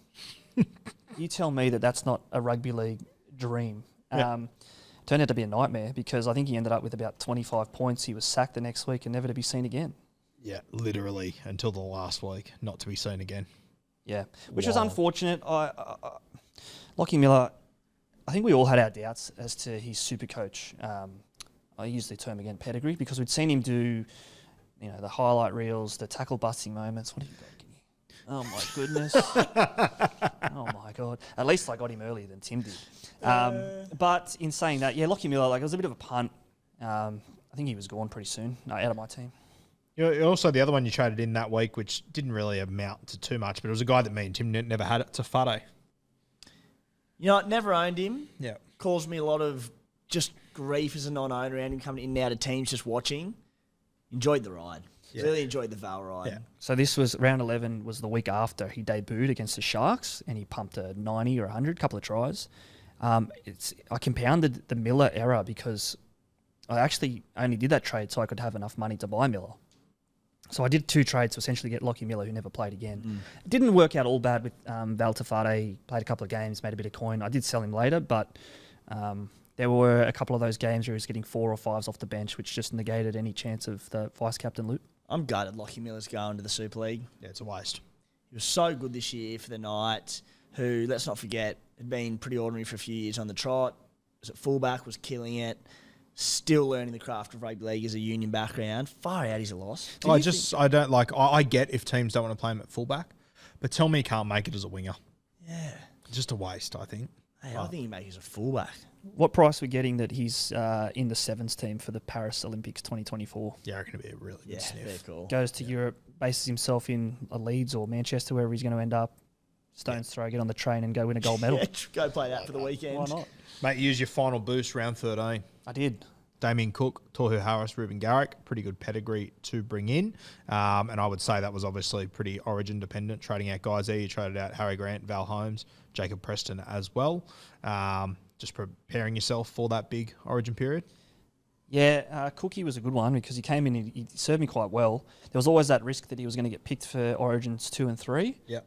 You tell me that that's not a rugby league dream. Turned out to be a nightmare because I think he ended up with about 25 points. He was sacked the next week and never to be seen again. Yeah, literally until the last week, not to be seen again. Yeah, which was unfortunate. Lockie Miller, I think we all had our doubts as to his SuperCoach. I use the term again, pedigree, because we'd seen him do, the highlight reels, the tackle busting moments. What have you got? Oh my goodness! Oh my god! At least I got him earlier than Tim did. But in saying that, Lockie Miller, it was a bit of a punt. I think he was gone pretty soon. Out of my team. Also, the other one you traded in that week, which didn't really amount to too much, but it was a guy that me and Tim never had it, to Fade. Never owned him. Yeah. Caused me a lot of just grief as a non-owner around him coming in and out of teams, just watching. Enjoyed the ride. Yeah. Really enjoyed the Val ride. Yeah. So this was round 11 was the week after he debuted against the Sharks and he pumped a 90 or 100, couple of tries. I compounded the Miller error because I actually only did that trade so I could have enough money to buy Miller. So I did 2 trades to essentially get Lockie Miller, who never played again. It didn't work out all bad with Val Tafade. He played a couple of games, made a bit of coin. I did sell him later, but there were a couple of those games where he was getting 4 or 5s off the bench, which just negated any chance of the vice-captain loop. I'm gutted Lockie Miller's going to the Super League. Yeah, it's a waste. He was so good this year for the Knights, who, let's not forget, had been pretty ordinary for a few years on the trot. Was at fullback, was killing it. Still learning the craft of rugby league as a union background. Far out, he's a loss. I get if teams don't want to play him at fullback, but tell me he can't make it as a winger. Yeah. Just a waste, I think. Hey, I think he makes it as a fullback. What price are we getting that he's in the Sevens team for the Paris Olympics 2024? Yeah, I reckon it'd be a really good sniff. Very cool. Goes to Europe, bases himself in Leeds or Manchester, wherever he's going to end up. Stone's throw, get on the train and go win a gold medal. Go play that for the weekend. Why not? Mate, use your final boost, round 13. I did. Damien Cook, Tohu Harris, Ruben Garrick, pretty good pedigree to bring in. And I would say that was obviously pretty Origin dependent, trading out guys there. You traded out Harry Grant, Val Holmes, Jacob Preston as well. Just preparing yourself for that big Origin period. Yeah, Cookie was a good one because he came in, he served me quite well. There was always that risk that he was going to get picked for Origins 2 and 3. Yeah.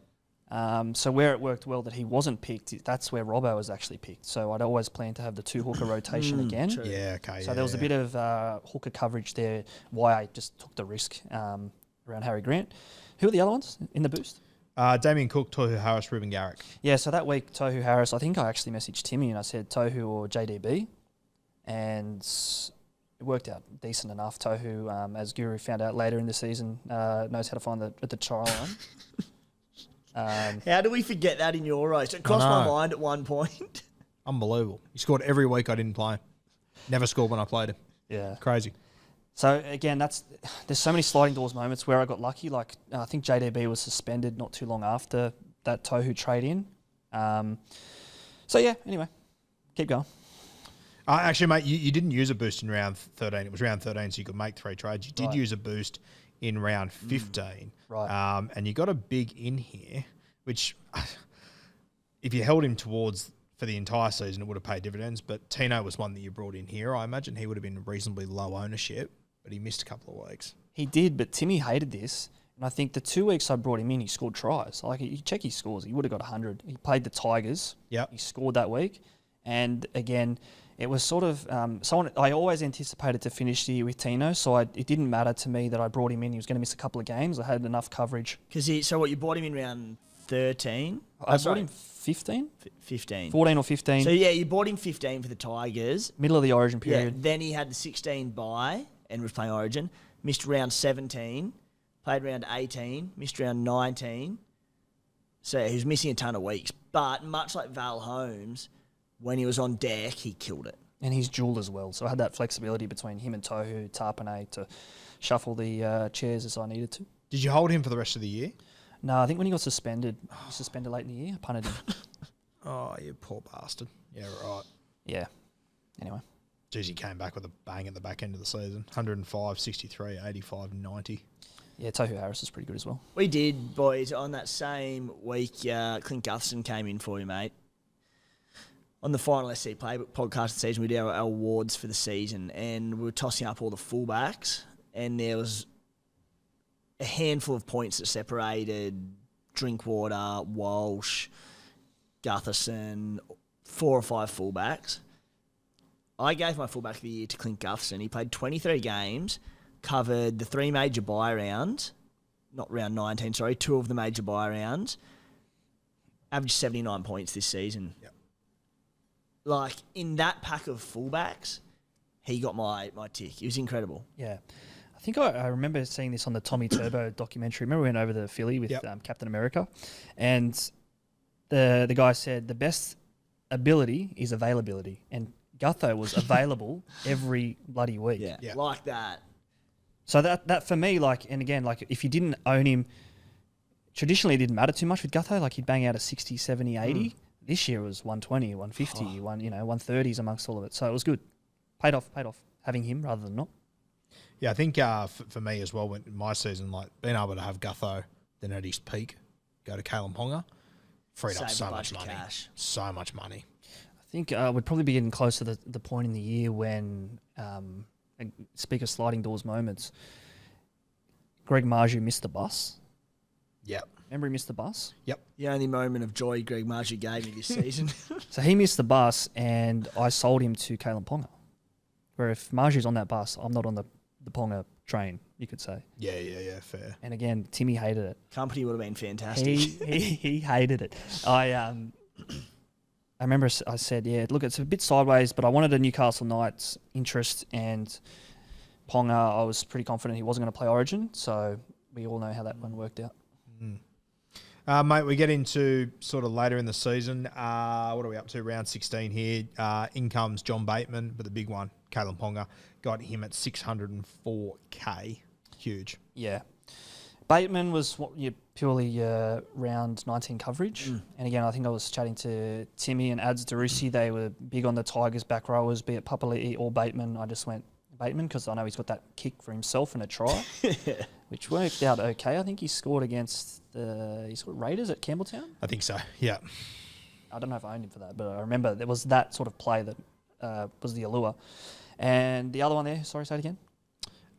So where it worked well that he wasn't picked, that's where Robbo was actually picked. So I'd always planned to have the 2 hooker rotation again. True. Yeah, okay. So there was a bit of hooker coverage there, why I just took the risk around Harry Grant. Who are the other ones in the boost? Damien Cook, Tohu Harris, Ruben Garrick. Yeah, so that week, Tohu Harris, I think I actually messaged Timmy and I said Tohu or JDB. And it worked out decent enough. Tohu, as Guru found out later in the season, knows how to find the try line. How do we forget that in your roast? It crossed my mind at one point. Unbelievable. He scored every week I didn't play him. Never scored when I played him. Yeah. Crazy. So, again, there's so many sliding doors moments where I got lucky. Like, I think JDB was suspended not too long after that Tohu trade-in. Anyway, keep going. Actually, mate, you didn't use a boost in round 13. It was round 13, so you could make 3 trades. You did use a boost in round 15. Right. And you got a big in here, which if you held him for the entire season, it would have paid dividends. But Tino was one that you brought in here. I imagine he would have been reasonably low ownership, but he missed a couple of weeks. He did, but Timmy hated this. And I think the 2 weeks I brought him in, he scored tries. Like, you check his scores, he would have got 100. He played the Tigers. Yep. He scored that week. And again, it was sort of someone I always anticipated to finish the year with Tino, so it didn't matter to me that I brought him in. He was going to miss a couple of games. I had enough coverage. So you bought him in round 13? I bought him 15? 15. 14 or 15. So, yeah, you bought him 15 for the Tigers. Middle of the Origin Yeah, period. then he had the 16 bye and was playing Origin. Missed round 17. Played round 18. Missed round 19. So he was missing a ton of weeks. But much like Val Holmes, when he was on deck, he killed it. And he's dual as well. So I had that flexibility between him and Tohu, Tarpanay to shuffle the chairs as I needed to. Did you hold him for the rest of the year? No, I think when he got suspended, late in the year, I punted him. Oh, you poor bastard. Yeah, right. Yeah. Anyway. Jeez, he came back with a bang at the back end of the season. 105, 63, 85, 90. Yeah, Tohu Harris is pretty good as well. We did, boys. On that same week, Clint Gutherson came in for you, mate. On the final SC Playbook podcast of the season, we did our awards for the season, and we were tossing up all the fullbacks, and there was a handful of points that separated Drinkwater, Walsh, Gutherson, 4 or 5 fullbacks. I gave my fullback of the year to Clint Gutherson. He played 23 games, covered the 3 major bye rounds, not round 19, sorry, 2 of the major bye rounds, averaged 79 points this season. Yep. Like, in that pack of fullbacks, he got my tick. It was incredible. Yeah. I think I remember seeing this on the Tommy Turbo documentary. Remember we went over to Philly with Captain America, and the guy said the best ability is availability, and Gutho was available every bloody week. Yeah, like that. So that for me, like, and again, like, if you didn't own him, traditionally it didn't matter too much with Gutho. Like, he'd bang out a 60, 70, 80. This year it was 120, 150, 130s amongst all of it. So it was good. Paid off having him rather than not. Yeah, I think for me as well, when my season, like being able to have Gutho, then at his peak, go to Kalen Ponga, freed up so much money. Cash. So much money. I think we'd probably be getting close to the point in the year when, speak of sliding doors moments, Greg Marju missed the bus. Yep. Remember he missed the bus? Yep. The only moment of joy Greg Marju gave me this season. So he missed the bus, and I sold him to Kalen Ponga. Where if Marju's on that bus, I'm not on the Ponga train, you could say. Yeah, fair. And again, Timmy hated it. Company would have been fantastic. He hated it. I remember I said, yeah, look, it's a bit sideways, but I wanted a Newcastle Knights interest, and Ponga, I was pretty confident he wasn't going to play Origin, so we all know how that one worked out. Mate, we get into sort of later in the season. What are we up to? Round 16 here. In comes John Bateman, but the big one, Kalen Ponga, got him at 604K. Huge. Yeah. Bateman was purely round 19 coverage. And again, I think I was chatting to Timmy and Ads Darusi. They were big on the Tigers back rowers, be it Papali'i or Bateman. I just went Bateman because I know he's got that kick for himself and a try, which worked out okay. I think he scored against Raiders at Campbelltown. I think so, yeah. I don't know if I owned him for that, but I remember there was that sort of play that was the allure. And the other one there, sorry, say it again.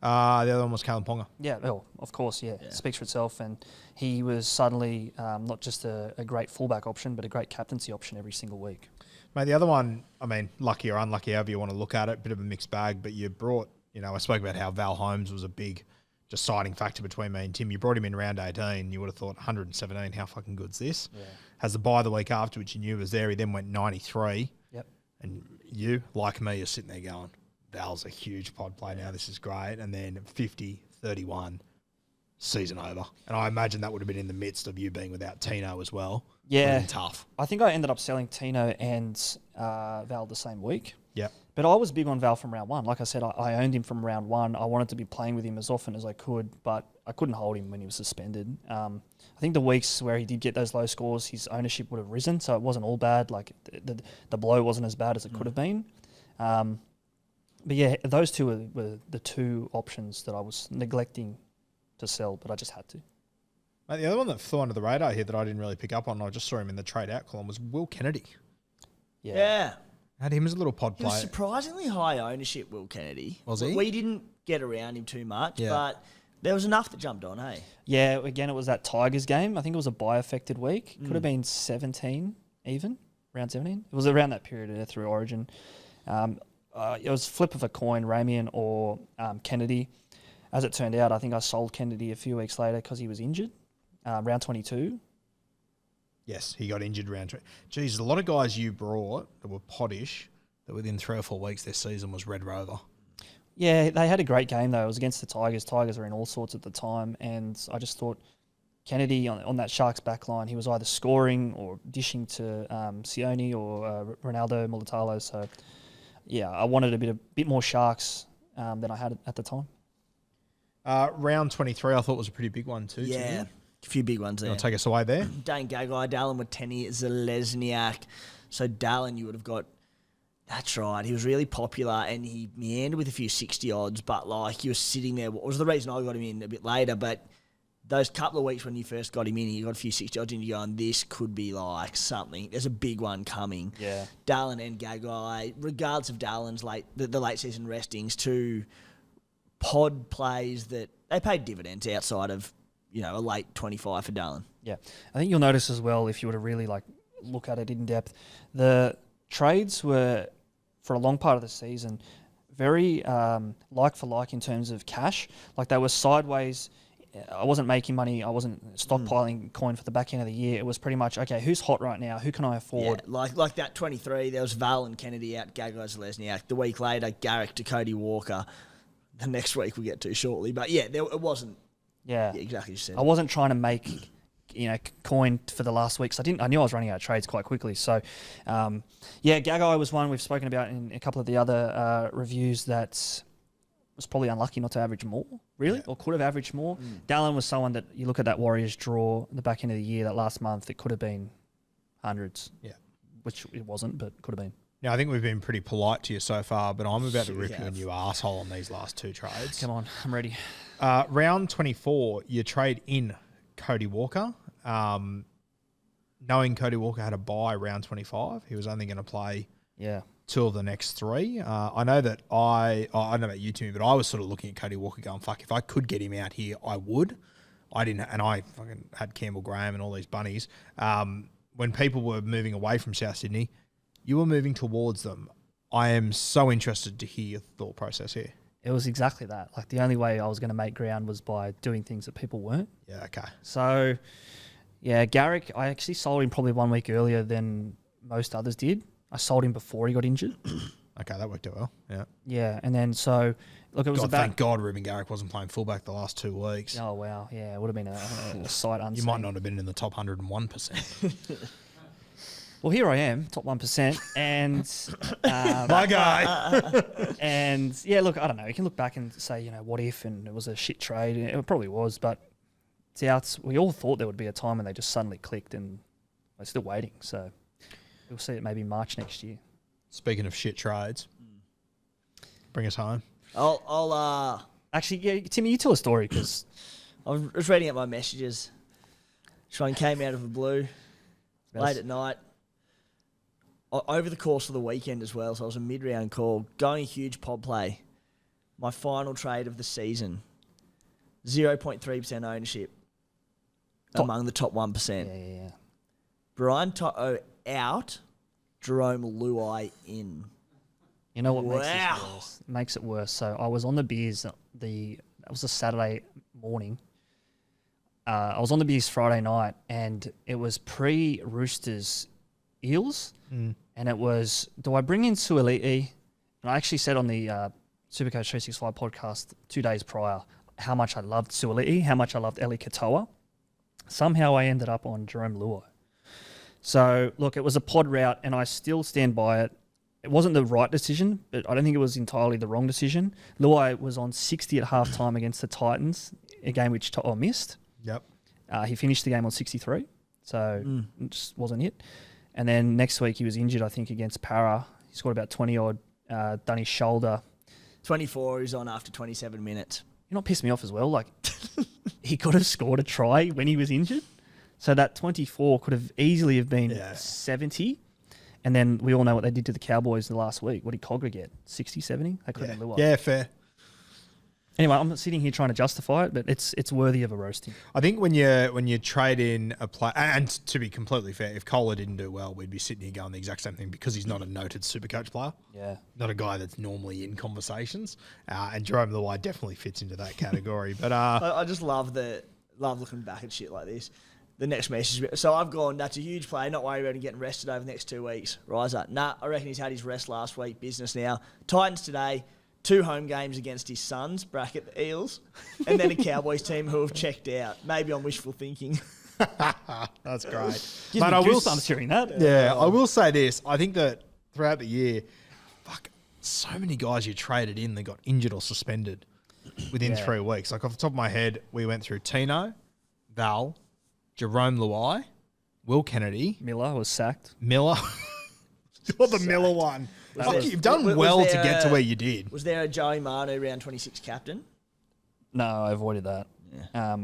The other one was Kalen Ponga. Yeah, well, of course, yeah. It speaks for itself. And he was suddenly not just a great fullback option, but a great captaincy option every single week. Mate, the other one, I mean, lucky or unlucky, however you want to look at it, bit of a mixed bag, but you brought, I spoke about how Val Holmes was a big deciding factor between me and Tim. You brought him in round 18. You would have thought 117. How fucking good's this? Yeah. Has the bye the week after, which you knew was there. He then went 93. Yep. And you, like me, you're sitting there going, Val's a huge pod play now. This is great. And then 50, 31, season over. And I imagine that would have been in the midst of you being without Tino as well. Yeah. Tough. I think I ended up selling Tino and Val the same week. Yep. But I was big on Val from round one. Like I said, I owned him from round one. I wanted to be playing with him as often as I could, but I couldn't hold him when he was suspended. I think the weeks where he did get those low scores, his ownership would have risen, so it wasn't all bad. Like the blow wasn't as bad as it could have been. But yeah, those two were the two options that I was neglecting to sell, but I just had to. Mate, the other one that flew under the radar here that I didn't really pick up on, I just saw him in the trade out column, was Will Kennedy. Yeah. Had him as a little pod He player. was surprisingly high ownership, Will Kennedy. Was he? We didn't get around him too much, but there was enough that jumped on, hey? Yeah, again, it was that Tigers game. I think it was a bye-affected week. Could have been 17 even, round 17. It was around that period there through Origin. It was flip of a coin, Ramian or Kennedy. As it turned out, I think I sold Kennedy a few weeks later because he was injured, round 22. Yes, he got injured round 20. Jeez, a lot of guys you brought that were poddish that within 3 or 4 weeks their season was Red Rover. Yeah, they had a great game, though. It was against the Tigers. Tigers were in all sorts at the time, and I just thought Kennedy on that Sharks back line, he was either scoring or dishing to Sione or Ronaldo Mulatalo. So, yeah, I wanted a bit more Sharks than I had at the time. Round 23 I thought was a pretty big one too. Yeah, a few big ones there. You want to take us away there? Dane Gagai, Dallin with Tenny, Zalesniak. So Dallin, you would have got... That's right. He was really popular and he meandered with a few 60 odds, but like he was sitting there. What was the reason I got him in a bit later? But those couple of weeks when you first got him in, you got a few 60 odds and you're going, this could be like something. There's a big one coming. Yeah. Dallin and Gagai, regardless of Dallin's the late season restings, two pod plays that they paid dividends outside of, a late 25 for Dallin. Yeah. I think you'll notice as well, if you were to really look at it in depth, the trades were, for a long part of the season, very like for like in terms of cash. Like they were sideways. I wasn't making money. I wasn't stockpiling coin for the back end of the year. It was pretty much, okay, who's hot right now? Who can I afford? Yeah, like that 23, there was Val and Kennedy out, Gagai, Zalesniak. The week later, Garrick to Cody Walker. The next week we'll get to shortly. But yeah, it wasn't. Yeah, exactly as you said. I wasn't trying to make coin for the last week. So I knew I was running out of trades quite quickly. So, Gagai was one we've spoken about in a couple of the other reviews that was probably unlucky not to average more, really, or could have averaged more. Dallin was someone that you look at that Warriors draw at the back end of the year, that last month, it could have been hundreds. Yeah. Which it wasn't, but could have been. Now, I think we've been pretty polite to you so far, but I'm about to rip you a new arsehole on these last two trades. Come on, I'm ready. Round 24, you trade in Cody Walker. Knowing Cody Walker had a bye round 25, he was only going to play 2 of the next 3. I know that I don't know about you, Timmy, but I was sort of looking at Cody Walker going, fuck, if I could get him out here, I would. I didn't, and I fucking had Campbell Graham and all these bunnies. When people were moving away from South Sydney, you were moving towards them. I am so interested to hear your thought process here. It was exactly that. Like the only way I was going to make ground was by doing things that people weren't. Yeah, okay. So, yeah, Garrick, I actually sold him probably 1 week earlier than most others did. I sold him before he got injured. Okay, that worked out well. Yeah. Yeah, and then so, look, it was thank God Ruben Garrick wasn't playing fullback the last 2 weeks. Oh, wow. Yeah, it would have been a sight unseen. You might not have been in the top 101%. Well, here I am, top 1%, and my guy. And yeah, look, I don't know. You can look back and say, what if, and it was a shit trade. It probably was, but we all thought there would be a time when they just suddenly clicked, and we're still waiting. So we'll see it maybe March next year. Speaking of shit trades, bring us home. I'll actually, yeah, Timmy, you tell a story because I was reading out my messages. This one came out of the blue, late at night. Over the course of the weekend as well, so it was a mid-round call. Going a huge pod play. My final trade of the season. 0.3% ownership among the top 1%. Yeah. Brian Toto out, Jerome Luai in. You know what makes it worse? Makes it worse. So I was on the beers. That was a Saturday morning. I was on the beers Friday night, and it was pre-Roosters Eels, and it was, do I bring in Suoli'i? And I actually said on the Supercoach 365 podcast 2 days prior how much I loved Suoli'i, how much I loved Eli Katoa. Somehow I ended up on Jerome Luai. So, look, it was a pod route, and I still stand by it. It wasn't the right decision, but I don't think it was entirely the wrong decision. Luai was on 60 at halftime against the Titans, a game which To'o missed. Yep. He finished the game on 63, so it just wasn't it. And then next week he was injured, I think, against Para. He scored about 20-odd, done his shoulder. 24 is on after 27 minutes. You know what pissed me off as well? Like, he could have scored a try when he was injured. So that 24 could have easily have been 70. And then we all know what they did to the Cowboys in the last week. What did Cogger get? 60, 70? They could have been Luai. Yeah, fair. Anyway, I'm not sitting here trying to justify it, but it's worthy of a roasting. I think when you trade in a player, and to be completely fair, if Kohler didn't do well, we'd be sitting here going the exact same thing because he's not a noted Supercoach player. Yeah. Not a guy that's normally in conversations. And Jerome Luai definitely fits into that category. But I just love looking back at shit like this. The next message. So I've gone, that's a huge play, not worried about him getting rested over the next 2 weeks. Riser. Nah, I reckon he's had his rest last week. Business now. Titans today. 2 home games against his Suns, bracket the Eels, and then a Cowboys team who have checked out. Maybe I'm wishful thinking. that's great. Gives me goosebumps hearing that. Yeah, I will say this. I think that throughout the year, so many guys you traded in that got injured or suspended within 3 weeks. Like off the top of my head, we went through Tino, Val, Jerome Luai, Will Kennedy. Miller was sacked. Miller. You're the Miller one. You've done well to get to where you did. Was there a Joey Manu round 26 captain? No, I avoided that. Yeah.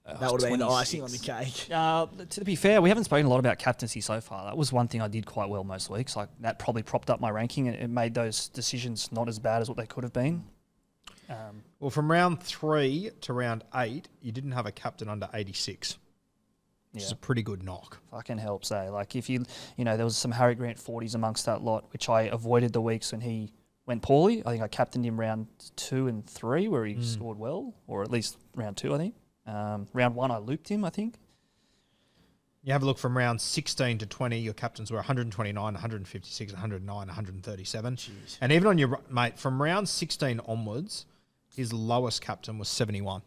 That would have been the icing on the cake. To be fair, we haven't spoken a lot about captaincy so far. That was one thing I did quite well most weeks. Like that probably propped up my ranking and it made those decisions not as bad as what they could have been. Well, from round 3 to round 8, you didn't have a captain under 86. Which is a pretty good knock. Fucking helps, eh? Like if you know, there was some Harry Grant 40s amongst that lot, which I avoided the weeks when he went poorly. I think I captained him round 2 and 3 where he scored well, or at least round 2, I think. Round 1, I looped him, I think. You have a look from round 16 to 20, your captains were 129, 156, 109, 137. Jeez. And even on your, mate, from round 16 onwards, his lowest captain was 71.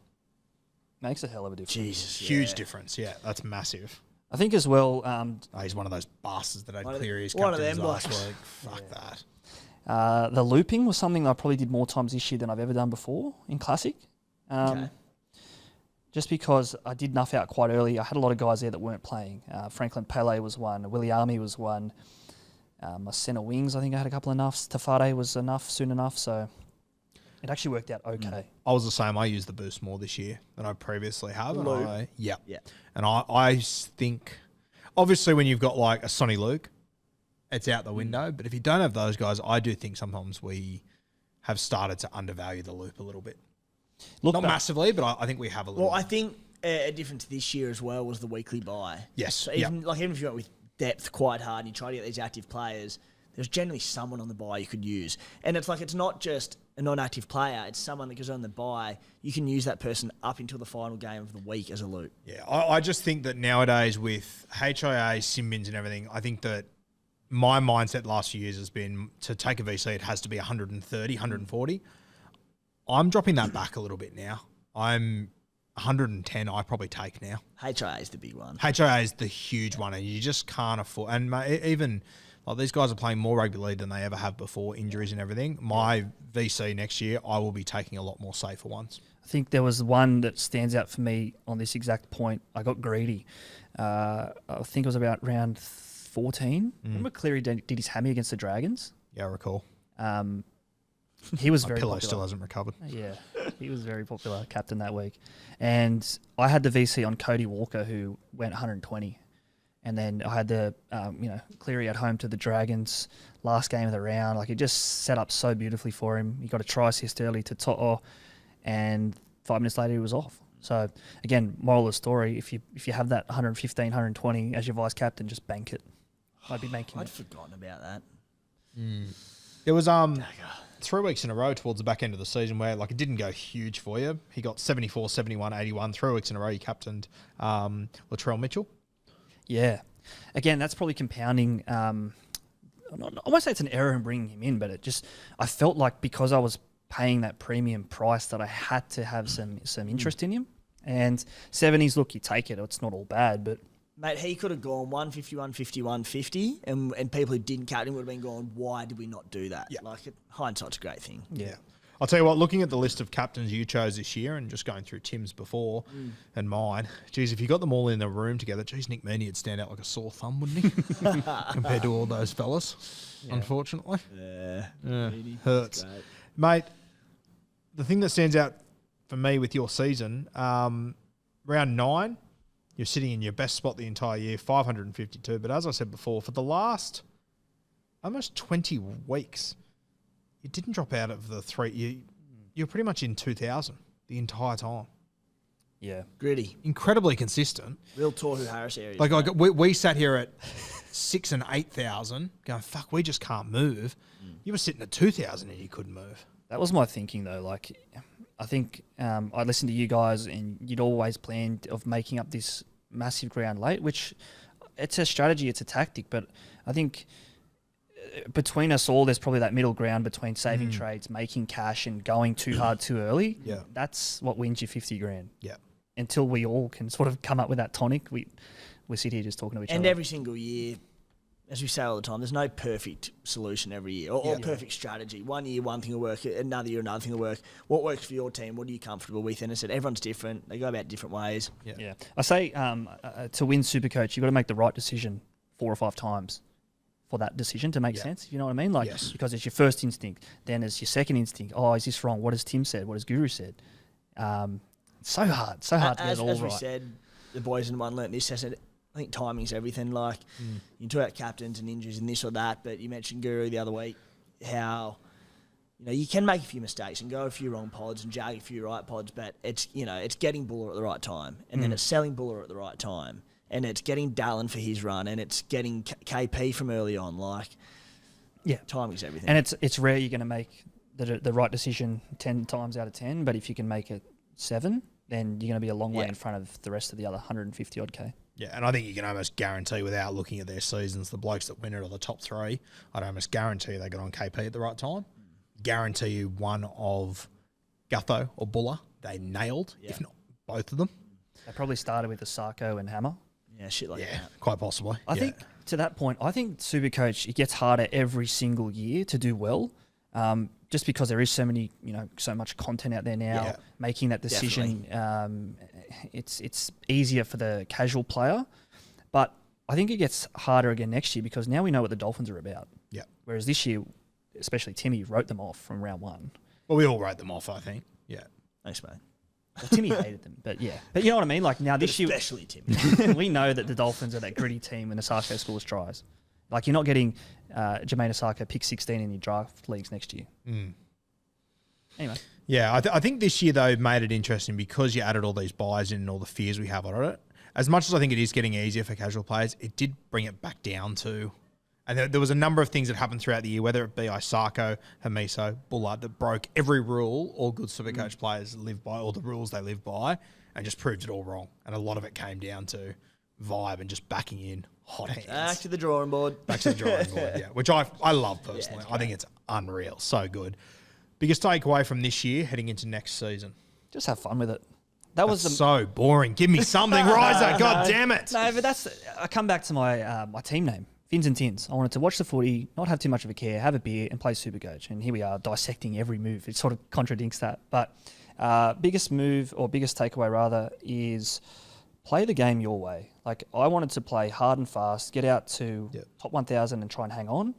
Makes a hell of a difference. Jesus, huge difference. Yeah, that's massive. I think as well. He's one of those bastards that had clear his one of captains them last blokes. week. Fuck that. The looping was something that I probably did more times this year than I've ever done before in Classic. Just because I did nuff out quite early. I had a lot of guys there that weren't playing. Franklin Pele was one. Willie Army was one. My centre wings, I think I had a couple of nuffs. Tafade was enough soon enough, so it actually worked out okay. I was the same. I used the boost more this year than I previously have. Yeah. And I think, obviously, when you've got like a Sonny Luke, it's out the window. But if you don't have those guys, I do think sometimes we have started to undervalue the loop a little bit. Not massively, but I think we have a little. Well, I think a difference this year as well was the weekly buy. Yes. So even if you went with depth quite hard and you try to get these active players, there's generally someone on the buy you could use. And it's like it's not just a non-active player, it's someone that goes on the buy. You can use that person up until the final game of the week as a loop. Yeah, I just think that nowadays with HIA, Simbins and everything, I think that my mindset the last few years has been to take a VC, it has to be 130, 140. I'm dropping that back a little bit now. I'm 110 I probably take now. HIA is the big one. HIA is the huge one, and you just can't afford. And even like these guys are playing more rugby league than they ever have before, injuries and everything. My VC next year, I will be taking a lot more safer ones. I think there was one that stands out for me on this exact point. I got greedy. I think it was about round 14. Remember Cleary did his hammy against the Dragons? Yeah, I recall. He was My very pillow popular. still hasn't recovered. Yeah, he was very popular captain that week. And I had the VC on Cody Walker, who went 120. And then I had the, Cleary at home to the Dragons last game of the round. Like, it just set up so beautifully for him. He got a try assist early to To'o, and 5 minutes later he was off. So, again, moral of the story, if you have that 115, 120 as your vice captain, just bank it. I'd be banking I'd it. forgotten about that. There was 3 weeks in a row towards the back end of the season where like it didn't go huge for you. He got 74, 71, 81. 3 weeks in a row he captained Latrell Mitchell. Yeah. Again, that's probably compounding. I won't say it's an error in bringing him in, but I felt like because I was paying that premium price that I had to have some interest in him. And 70s, look, you take it. It's not all bad, but... Mate, he could have gone 150, 150, 150, and people who didn't captain him would have been going, why did we not do that? Yeah. Like, hindsight's a great thing. Yeah. I'll tell you what, looking at the list of captains you chose this year and just going through Tim's before and mine, geez, if you got them all in the room together, geez, Nick Meaney would stand out like a sore thumb, wouldn't he? Compared to all those fellas, unfortunately. Yeah. Hurts. Mate, the thing that stands out for me with your season, round 9, you're sitting in your best spot the entire year, 552. But as I said before, for the last almost 20 weeks, you didn't drop out of the 3. You're pretty much in 2,000 the entire time. Yeah. Gritty. Incredibly consistent. Real Toru Harris area. Like we sat here at 6,000 and 8,000 going, fuck, we just can't move. You were sitting at 2,000 and you couldn't move. That was my thinking, though. Like, I think I listened to you guys and you'd always planned of making up this massive ground late, which it's a strategy, it's a tactic, but I think between us all, there's probably that middle ground between saving trades, making cash and going too hard too early. Yeah. That's what wins you 50 grand. Yeah. Until we all can sort of come up with that tonic, we sit here just talking to each other. And every single year, as we say all the time, there's no perfect solution every year or perfect strategy. One year, one thing will work. Another year, another thing will work. What works for your team? What are you comfortable with? And I said, everyone's different. They go about different ways. Yeah. I say to win SuperCoach, you've got to make the right decision 4 or 5 times for that decision to make sense. You know what I mean? Like, because it's your first instinct. Then it's your second instinct. Oh, is this wrong? What has Tim said? What has Guru said? So hard to get it all right. As we said, the boys in one learnt this. I said, I think timing's everything. Like, you talk about captains and injuries and this or that, but you mentioned Guru the other week, how, you can make a few mistakes and go a few wrong pods and jag a few right pods, but it's, it's getting Buller at the right time, and then it's selling Buller at the right time, and it's getting Dallin for his run, and it's getting KP from early on. Like, timing's everything. And it's rare you're going to make the right decision 10 times out of 10, but if you can make it 7, then you're going to be a long way in front of the rest of the other 150 odd K. Yeah, and I think you can almost guarantee without looking at their seasons, the blokes that win it are the top 3. I'd almost guarantee they got on KP at the right time. Guarantee you one of Gutho or Buller they nailed, if not both of them. They probably started with Asako and Hammer. Yeah, shit like that. Quite possibly. I think to that point, I think SuperCoach, it gets harder every single year to do well. Just because there is so much content out there now, making that decision, it's easier for the casual player. But I think it gets harder again next year because now we know what the Dolphins are about. Yeah. Whereas this year, especially Timmy, wrote them off from round 1. Well, we all wrote them off, I think. Yeah. Thanks, mate. Well, Timmy hated them, but yeah. But you know what I mean? Like now this year, especially Timmy. we know that the Dolphins are that gritty team when Asako scores tries. Like you're not getting Jermaine Asako pick 16 in your draft leagues next year. Anyway. Yeah, I think this year, though, made it interesting because you added all these buys in and all the fears we have on it. As much as I think it is getting easier for casual players, it did bring it back down to... And there was a number of things that happened throughout the year, whether it be Isako, Hamiso, Bullard, that broke every rule all good SuperCoach players live by, all the rules they live by, and just proved it all wrong. And a lot of it came down to vibe and just backing in hot hands. Back to the drawing board. Back to the drawing board, yeah. Which I love personally. I think it's unreal. So good. Biggest takeaway from this year heading into next season? Just have fun with it. That's so boring. Give me something, Riser. God damn it. No, but I come back to my my team name. Fins and Tins. I wanted to watch the footy, not have too much of a care, have a beer, and play SuperCoach. And here we are dissecting every move. It sort of contradicts that. But biggest move, or biggest takeaway rather, is play the game your way. Like, I wanted to play hard and fast, get out to top 1,000 and try and hang on.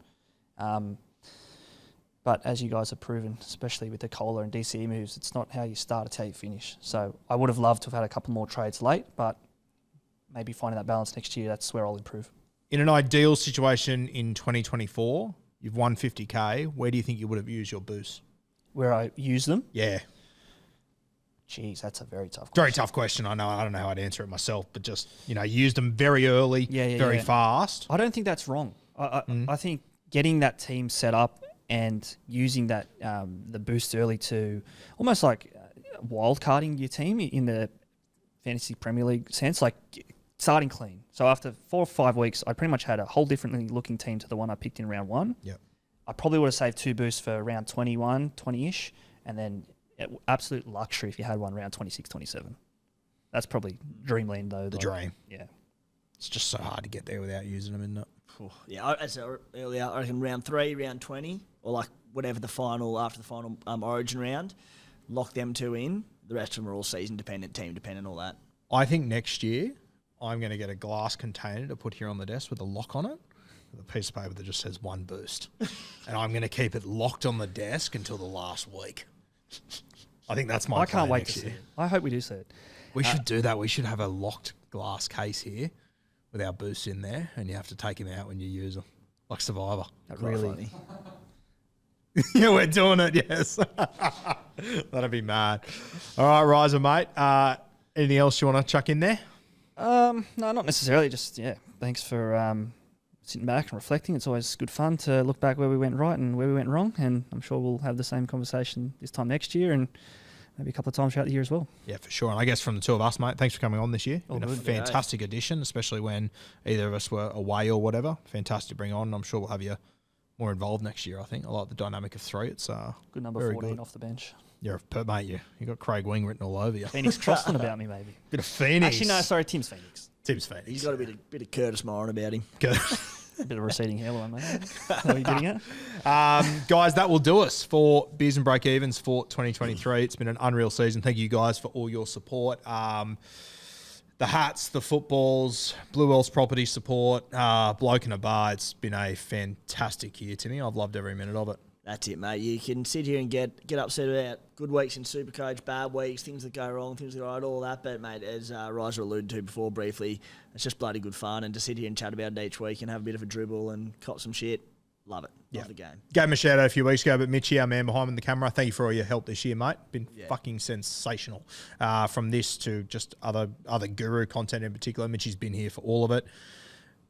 But as you guys have proven, especially with the Cola and DCE moves, it's not how you start, it's how you finish. So I would have loved to have had a couple more trades late, but maybe finding that balance next year, that's where I'll improve. In an ideal situation in 2024, you've won 50K. Where do you think you would have used your boost? Where I use them? Yeah. Jeez, that's a very tough question. Very tough question. I know. I don't know how I'd answer it myself, but just, used them very early, very fast. I don't think that's wrong. I think getting that team set up and using that the boost early to almost like wild carding your team in the fantasy Premier League sense, like starting clean. So after 4 or 5 weeks, I pretty much had a whole differently looking team to the one I picked in round 1. Yep. I probably would have saved 2 boosts for round 21, 20-ish, and then absolute luxury if you had one round 26, 27. That's probably dreamland though. The dream. Yeah. It's just so hard to get there without using them, isn't it? Yeah, as I said earlier, I reckon round 3, round 20, or like whatever the final, after the final Origin round, lock them 2 in. The rest of them are all season dependent, team dependent, all that. I think next year I'm going to get a glass container to put here on the desk with a lock on it, with a piece of paper that just says 1 boost. And I'm going to keep it locked on the desk until the last week. I think that's my I plan can't wait next to see year. it. I hope we do see it. We should do that. We should have a locked glass case here with our boosts in there, and you have to take him out when you use them, like Survivor. That Quite really funny. Yeah, we're doing it, yes. That'd be mad. All right, Riser, mate. Anything else you want to chuck in there? No, not necessarily. Just, thanks for sitting back and reflecting. It's always good fun to look back where we went right and where we went wrong, and I'm sure we'll have the same conversation this time next year and maybe a couple of times throughout the year as well. Yeah, for sure. And I guess from the two of us, mate, thanks for coming on this year. All Been a good. fantastic addition, especially when either of us were away or whatever. Fantastic to bring on. I'm sure we'll have you more involved next year, I think. I like the dynamic of 3. It's Good number very 14 good. off the bench. You're mate, you got Craig Wing written all over you. Phoenix Trostin about me, maybe. Bit of Phoenix. Actually, no, sorry, Tim's Phoenix. Tim's Phoenix. He's got a bit of Curtis Moran about him. Good. A bit of receding hairline, mate. What are you getting at? Guys, that will do us for Beers and Break Evens for 2023. It's been an unreal season. Thank you guys for all your support. The hats, the footballs, Blue Wells property support, bloke in a bar. It's been a fantastic year, Timmy. I've loved every minute of it. That's it, mate. You can sit here and get upset about good weeks in Supercoach, bad weeks, things that go wrong, things that go right, all that. But, mate, as Riser alluded to before briefly, it's just bloody good fun. And to sit here and chat about it each week and have a bit of a dribble and cop some shit, love it. Love the game. Gave him a shout out a few weeks ago, but Mitchie, our man behind the camera, thank you for all your help this year, mate. Been fucking sensational. From this to just other guru content in particular. Mitchie's been here for all of it.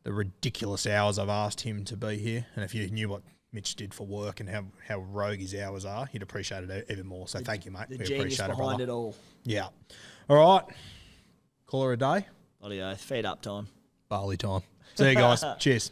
The ridiculous hours I've asked him to be here. And if you knew what Mitch did for work and how rogue his hours are, you'd appreciate it even more. So thank you, mate. The We genius appreciate it, behind brother. it all. Yeah. All right. Call her a day. Bloody oath. Feed up time. Barley time. See you guys. Cheers.